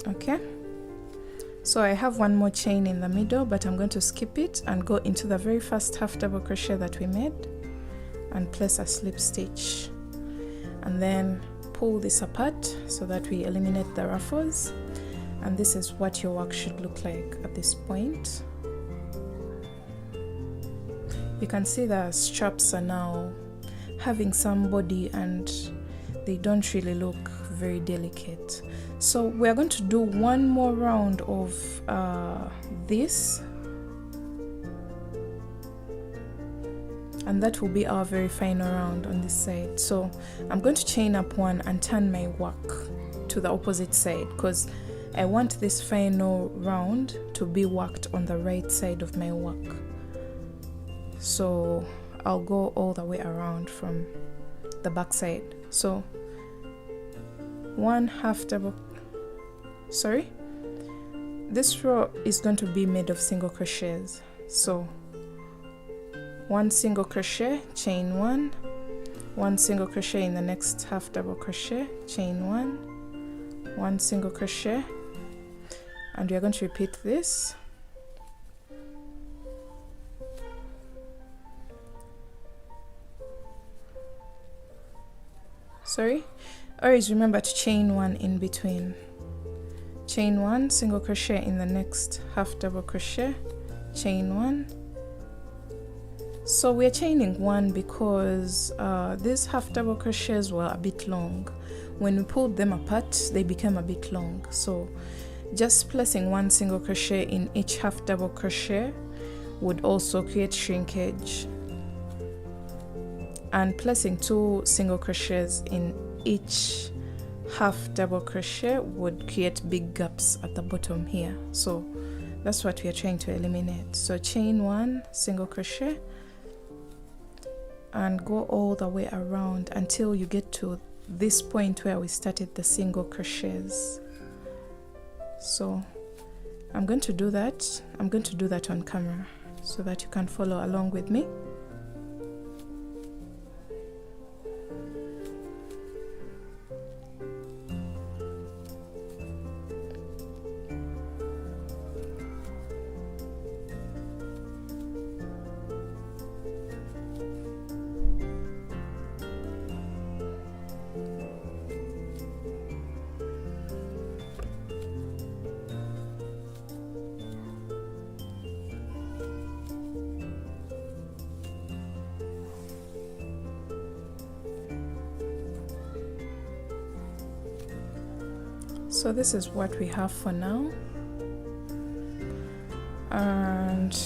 Okay, so I have 1 more chain in the middle, but I'm going to skip it and go into the very first half double crochet that we made and place a slip stitch, and then pull this apart so that we eliminate the ruffles. And this is what your work should look like at this point. You can see the straps are now having some body and they don't really look very delicate. So we're going to do 1 more round of this, and that will be our very final round on this side. So I'm going to chain up 1 and turn my work to the opposite side, because I want this final round to be worked on the right side of my work. So I'll go all the way around from the back side. So 1 half double, sorry, this row is going to be made of single crochets. So 1 single crochet, chain 1, 1 single crochet in the next half double crochet, chain 1, 1 single crochet, and we are going to repeat this. Sorry, always remember to chain 1 in between. Chain 1, single crochet in the next half double crochet, chain 1. So we're chaining 1 because these half double crochets were a bit long. When we pulled them apart, they became a bit long. So just placing 1 single crochet in each half double crochet would also create shrinkage, and placing 2 single crochets in each half double crochet would create big gaps at the bottom here. So that's what we are trying to eliminate. So chain 1 single crochet and go all the way around until you get to this point where we started the single crochets. So I'm going to do that. I'm going to do that on camera so that you can follow along with me. So this is what we have for now, and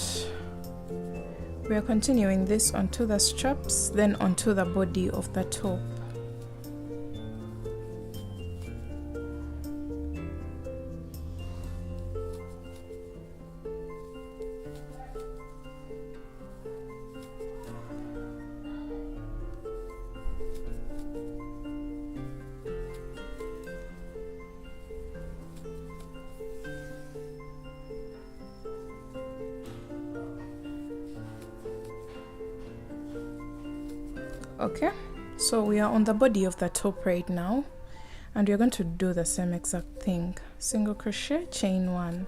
we are continuing this onto the straps, then onto the body of the top. Okay, So we are on the body of the top right now, and we're going to do the same exact thing. Single crochet, chain 1.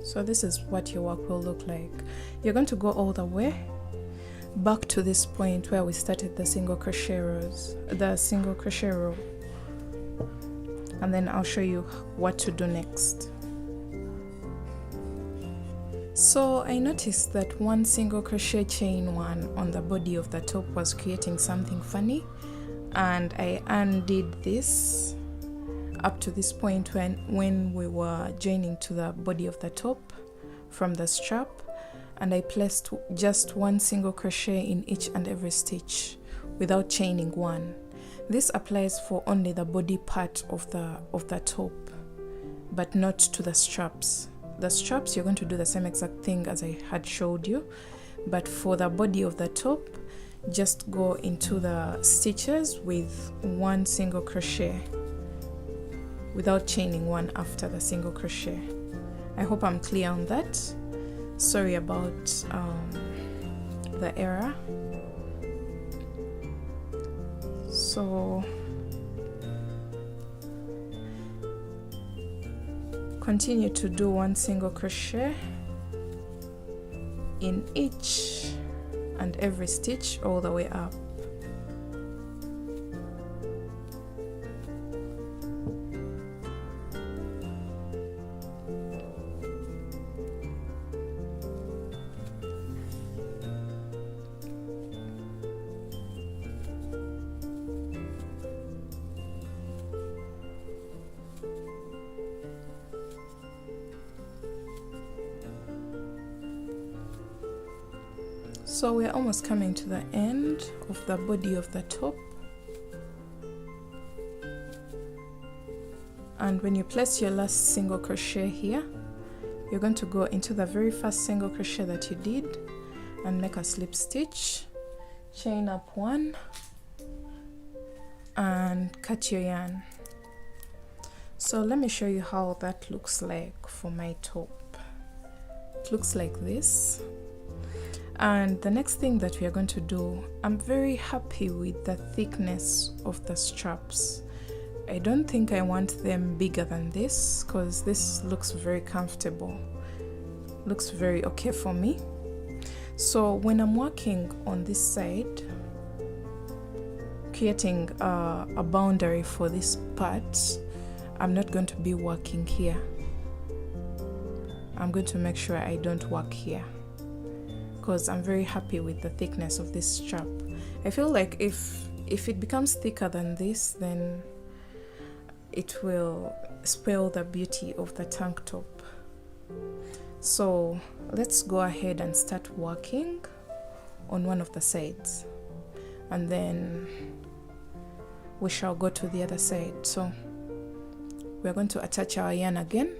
So this is what your work will look like. You're going to go all the way back to this point where we started the single crochet rows, the single crochet row, and then I'll show you what to do next. So I noticed that one single crochet chain 1 on the body of the top was creating something funny, and I undid this up to this point when we were joining to the body of the top from the strap, and I placed just one single crochet in each and every stitch without chaining 1. This applies for only the body part of the top, but not to the straps. The straps, you're going to do the same exact thing as I had showed you, but for the body of the top, just go into the stitches with one single crochet without chaining 1 after the single crochet. I hope I'm clear on that. Sorry about the error. So continue to do one single crochet in each and every stitch all the way up. So we're almost coming to the end of the body of the top, and when you place your last single crochet here, you're going to go into the very first single crochet that you did and make a slip stitch, chain up 1 and cut your yarn. So let me show you how that looks like for my top. It looks like this. And the next thing that we are going to do, I'm very happy with the thickness of the straps. I don't think I want them bigger than this because this looks very comfortable, looks very okay for me. So when I'm working on this side, creating a boundary for this part, I'm not going to be working here. I'm going to make sure I don't work here, because I'm very happy with the thickness of this strap. I feel like if it becomes thicker than this, then it will spoil the beauty of the tank top. So let's go ahead and start working on one of the sides, and then we shall go to the other side. So we're going to attach our yarn again.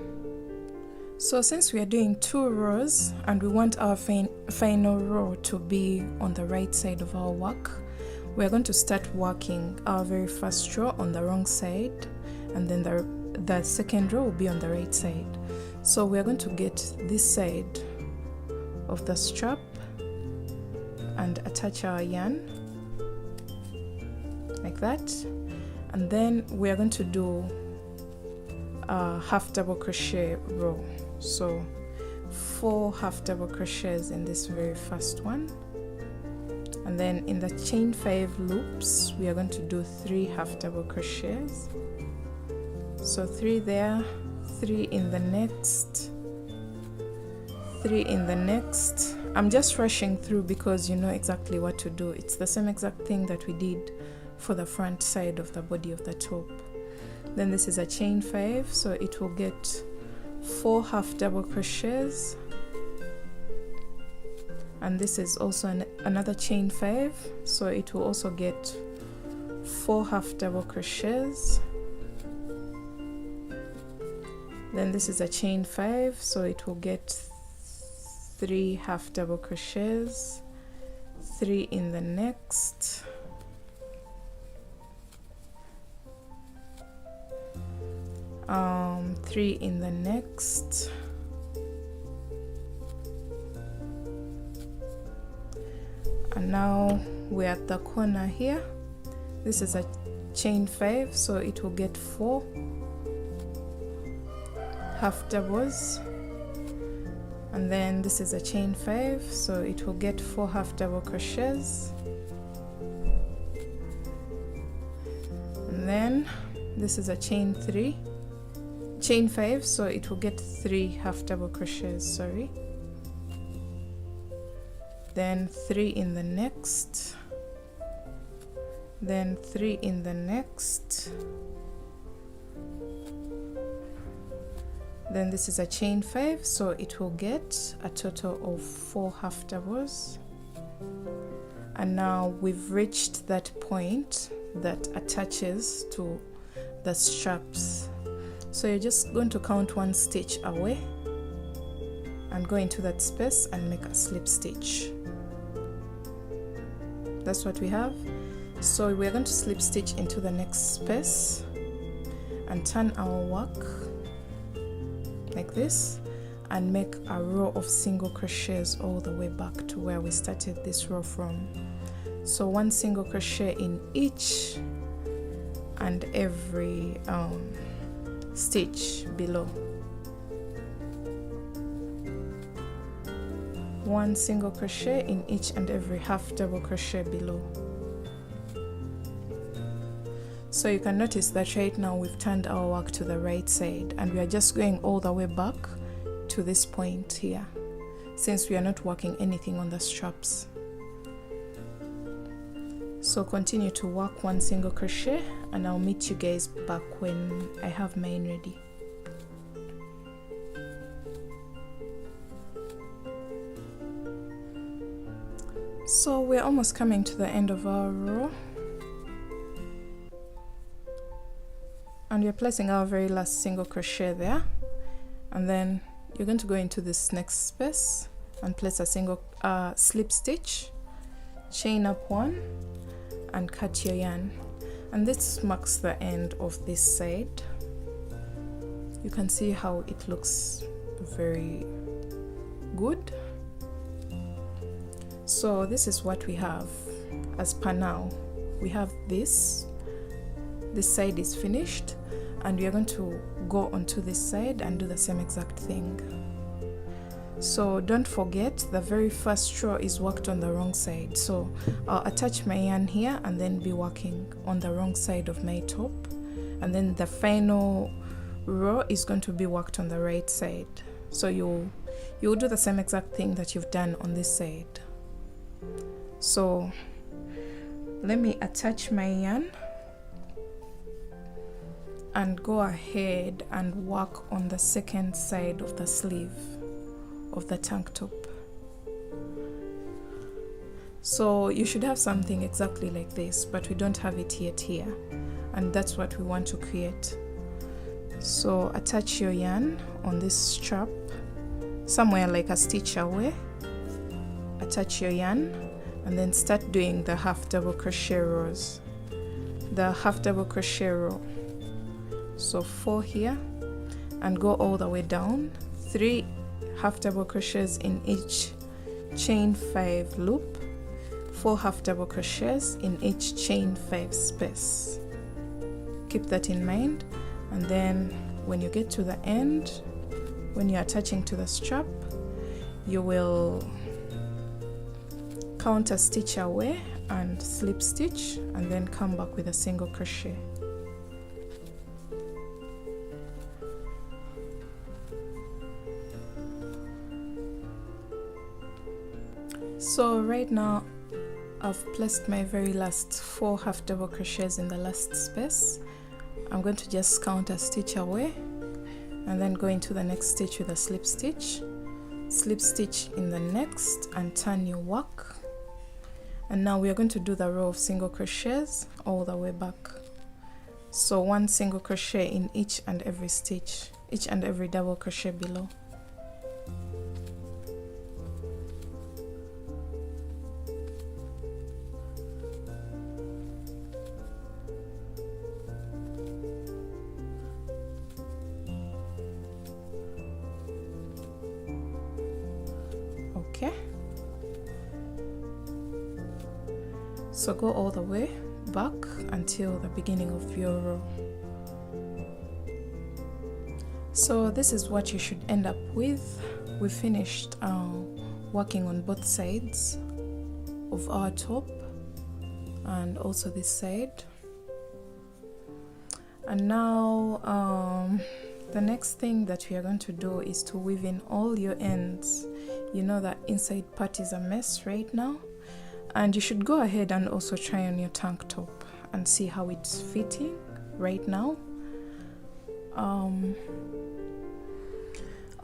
So since we are doing 2 rows and we want our final row to be on the right side of our work, we are going to start working our very first row on the wrong side, and then the second row will be on the right side. So we are going to get this side of the strap and attach our yarn like that, and then we are going to do a half double crochet row. So 4 half double crochets in this very first one, and then in the chain 5 loops we are going to do 3 half double crochets. So 3 there, 3 in the next, 3 in the next. I'm just rushing through because you know exactly what to do. It's the same exact thing that we did for the front side of the body of the top. Then this is a chain 5, so it will get 4 half double crochets, and this is also another chain 5, so it will also get 4 half double crochets. Then this is a chain 5, so it will get 3 half double crochets, 3 in the next, 3 in the next, and now we're at the corner here. This is a chain 5, so it will get 4 half doubles, and then this is a chain 5, so it will get 4 half double crochets, and then this is a chain 5, so it will get 3 half double crochets, sorry, then 3 in the next, then 3 in the next, then this is a chain 5, so it will get a total of 4 half doubles. And now we've reached that point that attaches to the straps, so you're just going to count 1 stitch away and go into that space and make a slip stitch. That's what we have. So we're going to slip stitch into the next space and turn our work like this and make a row of single crochets all the way back to where we started this row from. So 1 single crochet in each and every stitch below. 1 single crochet in each and every half double crochet below. So you can notice that right now we've turned our work to the right side and we are just going all the way back to this point here, since we are not working anything on the straps. So continue to work 1 single crochet and I'll meet you guys back when I have mine ready. So we're almost coming to the end of our row, and we're placing our very last single crochet there, and then you're going to go into this next space and place a single slip stitch, chain up 1 and cut your yarn, and this marks the end of this side. You can see how it looks very good. So this is what we have as per now. We have this side is finished, and we are going to go onto this side and do the same exact thing. So don't forget, the very first row is worked on the wrong side, so I'll attach my yarn here and then be working on the wrong side of my top, and then the final row is going to be worked on the right side. So you'll do the same exact thing that you've done on this side. So let me attach my yarn and go ahead and work on the second side of the sleeve of the tank top. So you should have something exactly like this, but we don't have it yet here, and that's what we want to create. So attach your yarn on this strap somewhere like a stitch away, attach your yarn, and then start doing the half double crochet rows, the half double crochet row. So 4 here, and go all the way down, 3 half double crochets in each chain 5 loop, 4 half double crochets in each chain 5 space. Keep that in mind, and then when you get to the end, when you're attaching to the strap, you will count a stitch away and slip stitch, and then come back with a single crochet. So right now I've placed my very last 4 half double crochets in the last space. I'm going to just count a stitch away and then go into the next stitch with a slip stitch in the next, and turn your work. And now we are going to do the row of single crochets all the way back. So 1 single crochet in each and every stitch, each and every double crochet below. So go all the way back until the beginning of your row. So this is what you should end up with. We finished working on both sides of our top and also this side. And now the next thing that we are going to do is to weave in all your ends. You know that inside part is a mess right now, and you should go ahead and also try on your tank top and see how it's fitting right now.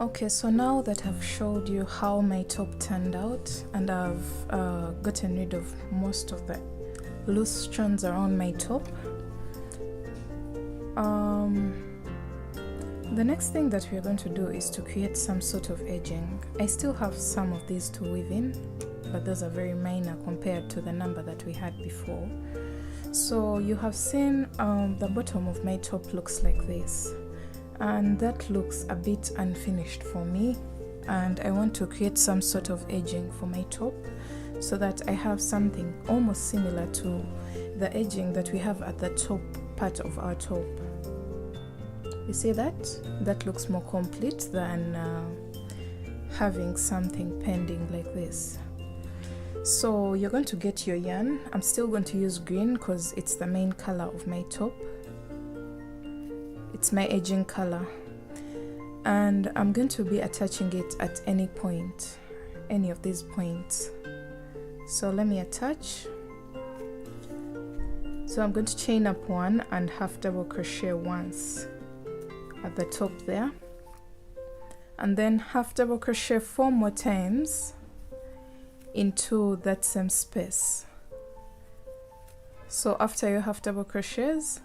Okay, so now that I've showed you how my top turned out and I've gotten rid of most of the loose strands around my top, the next thing that we're going to do is to create some sort of edging. I still have some of these to weave in, but those are very minor compared to the number that we had before. So you have seen the bottom of my top looks like this, and that looks a bit unfinished for me, and I want to create some sort of edging for my top so that I have something almost similar to the edging that we have at the top part of our top. You see that? That looks more complete than having something pending like this. So you're going to get your yarn. I'm still going to use green because it's the main color of my top. It's my edging color, and I'm going to be attaching it at any point, any of these points. So let me attach. So I'm going to chain up one and half double crochet once at the top there, and then half double crochet 4 more times into that same space. So after your half double crochets,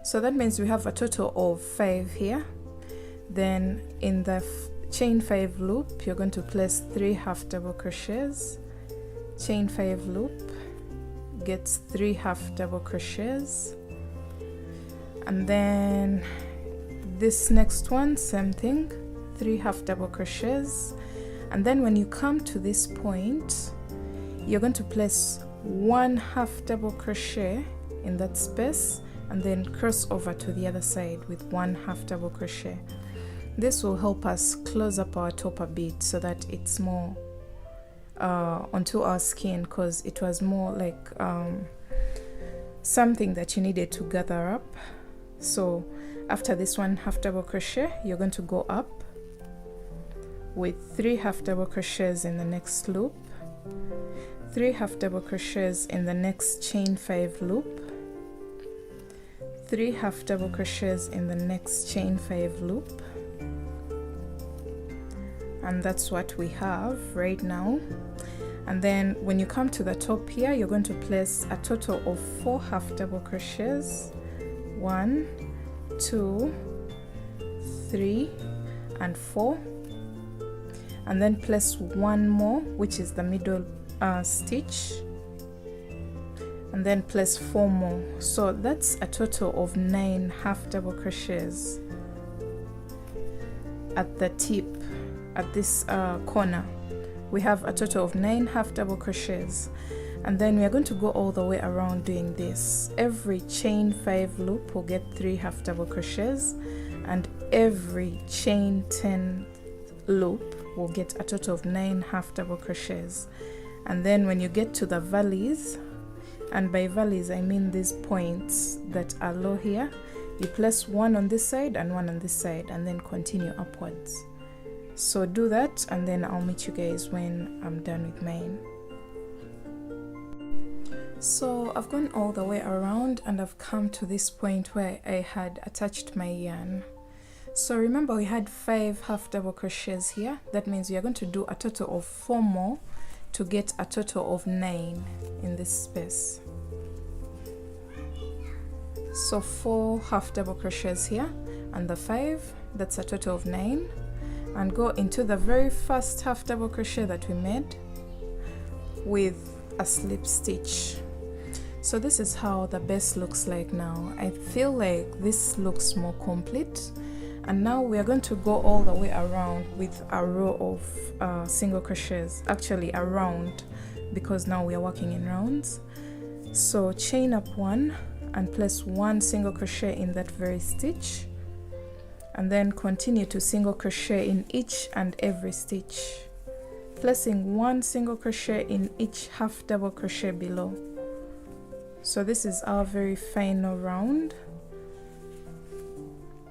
so that means we have a total of 5 here. Then in the chain 5 loop, you're going to place 3 half double crochets, chain 5 loop, gets 3 half double crochets, and then this next one, same thing, 3 half double crochets, and then when you come to this point, you're going to place 1 half double crochet in that space and then cross over to the other side with 1 half double crochet. This will help us close up our top a bit so that it's more onto our skin, because it was more like something that you needed to gather up. So after this 1 half double crochet, you're going to go up with 3 half double crochets in the next loop, 3 half double crochets in the next chain 5 loop, 3 half double crochets in the next chain 5 loop, and that's what we have right now. And then when you come to the top here, you're going to place a total of 4 half double crochets, 1, 2, 3, and 4, and then place 1 more, which is the middle stitch, and then place 4 more. So that's a total of 9 half double crochets at the tip, at this corner. We have a total of 9 half double crochets, and then we are going to go all the way around doing this. Every chain 5 loop will get 3 half double crochets, and every chain 10 loop will get a total of 9 half double crochets. And then when you get to the valleys, and by valleys I mean these points that are low here, you place 1 on this side and 1 on this side, and then continue upwards. So do that, and then I'll meet you guys when I'm done with mine. So I've gone all the way around and I've come to this point where I had attached my yarn. So remember, we had 5 half double crochets here. That means we are going to do a total of 4 more to get a total of 9 in this space. So 4 half double crochets here, and the 5, that's a total of 9, and go into the very first half double crochet that we made with a slip stitch. So this is how the base looks like now. I feel like this looks more complete. And now we are going to go all the way around with a row of single crochets, actually a round, because now we are working in rounds. So chain up 1 and place 1 single crochet in that very stitch, and then continue to single crochet in each and every stitch, placing 1 single crochet in each half double crochet below. So this is our very final round,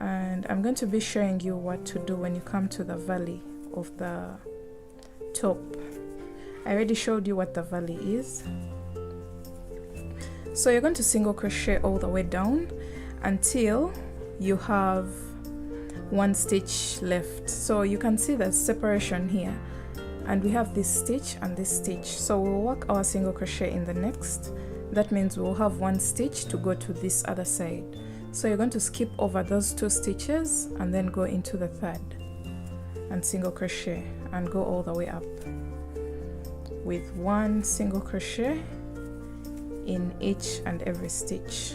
and I'm going to be showing you what to do when you come to the valley of the top. I already showed you what the valley is. So you're going to single crochet all the way down until you have 1 stitch left. So you can see the separation here, and we have this stitch and this stitch. So we'll work our single crochet in the next. That means we'll have 1 stitch to go to this other side. So you're going to skip over those 2 stitches and then go into the third and single crochet and go all the way up with 1 single crochet in each and every stitch.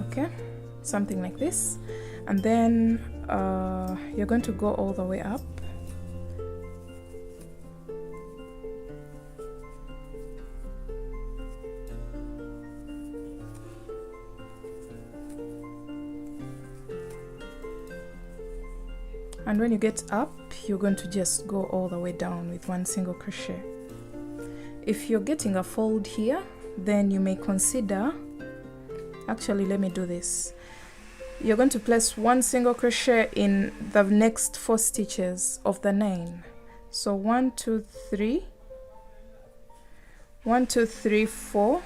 Okay, something like this, and then you're going to go all the way up. And when you get up, you're going to just go all the way down with 1 single crochet. If you're getting a fold here, then you may consider, actually let me do this. You're going to place 1 single crochet in the next 4 stitches of the 9. So 1 2 3, 1 2 3 4,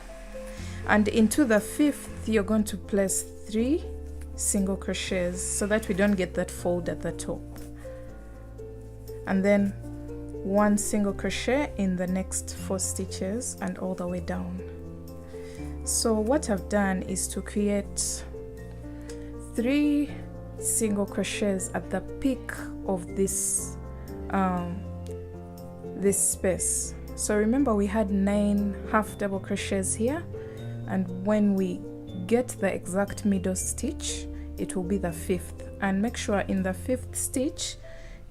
and into the 5th you're going to place 3 single crochets so that we don't get that fold at the top, and then 1 single crochet in the next 4 stitches and all the way down. So what I've done is to create 3 single crochets at the peak of this this space. So remember, we had 9 half double crochets here, and when we get the exact middle stitch, it will be the 5th. And make sure in the 5th stitch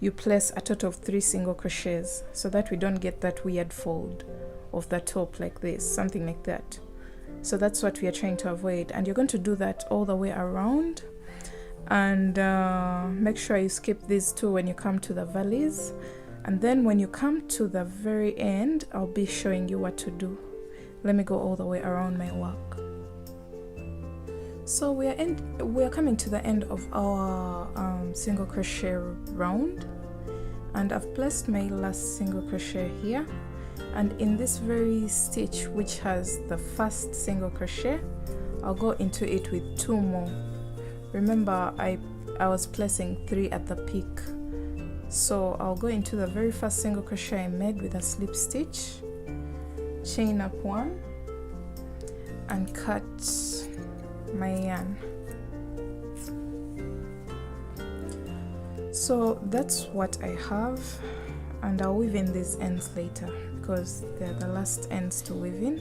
you place a total of 3 single crochets so that we don't get that weird fold of the top like this, something like that. So that's what we are trying to avoid, and you're going to do that all the way around. And make sure you skip these 2 when you come to the valleys, and then when you come to the very end, I'll be showing you what to do. Let me go all the way around my work. So we are coming to the end of our single crochet round, and I've placed my last single crochet here, and in this very stitch which has the first single crochet, I'll go into it with 2 more. Remember, I was placing 3 at the peak, so I'll go into the very first single crochet I made with a slip stitch, chain up 1 and cut my yarn. So that's what I have, and I'll weave in these ends later because they're the last ends to weave in.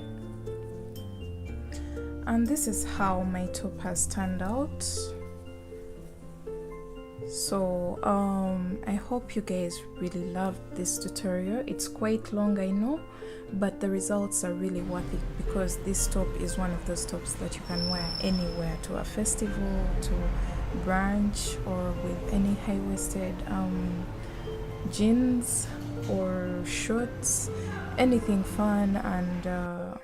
And this is how my top has turned out. So I hope you guys really loved this tutorial. It's quite long, I know, but the results are really worth it because this top is one of those tops that you can wear anywhere, to a festival, to brunch, or with any high-waisted jeans or shorts, anything fun. And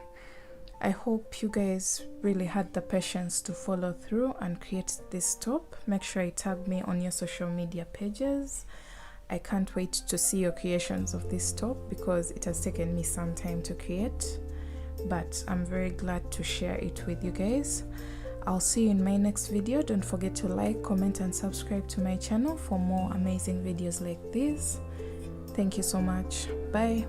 I hope you guys really had the patience to follow through and create this top. Make sure you tag me on your social media pages. I can't wait to see your creations of this top because it has taken me some time to create, but I'm very glad to share it with you guys. I'll see you in my next video. Don't forget to like, comment and subscribe to my channel for more amazing videos like this. Thank you so much. Bye.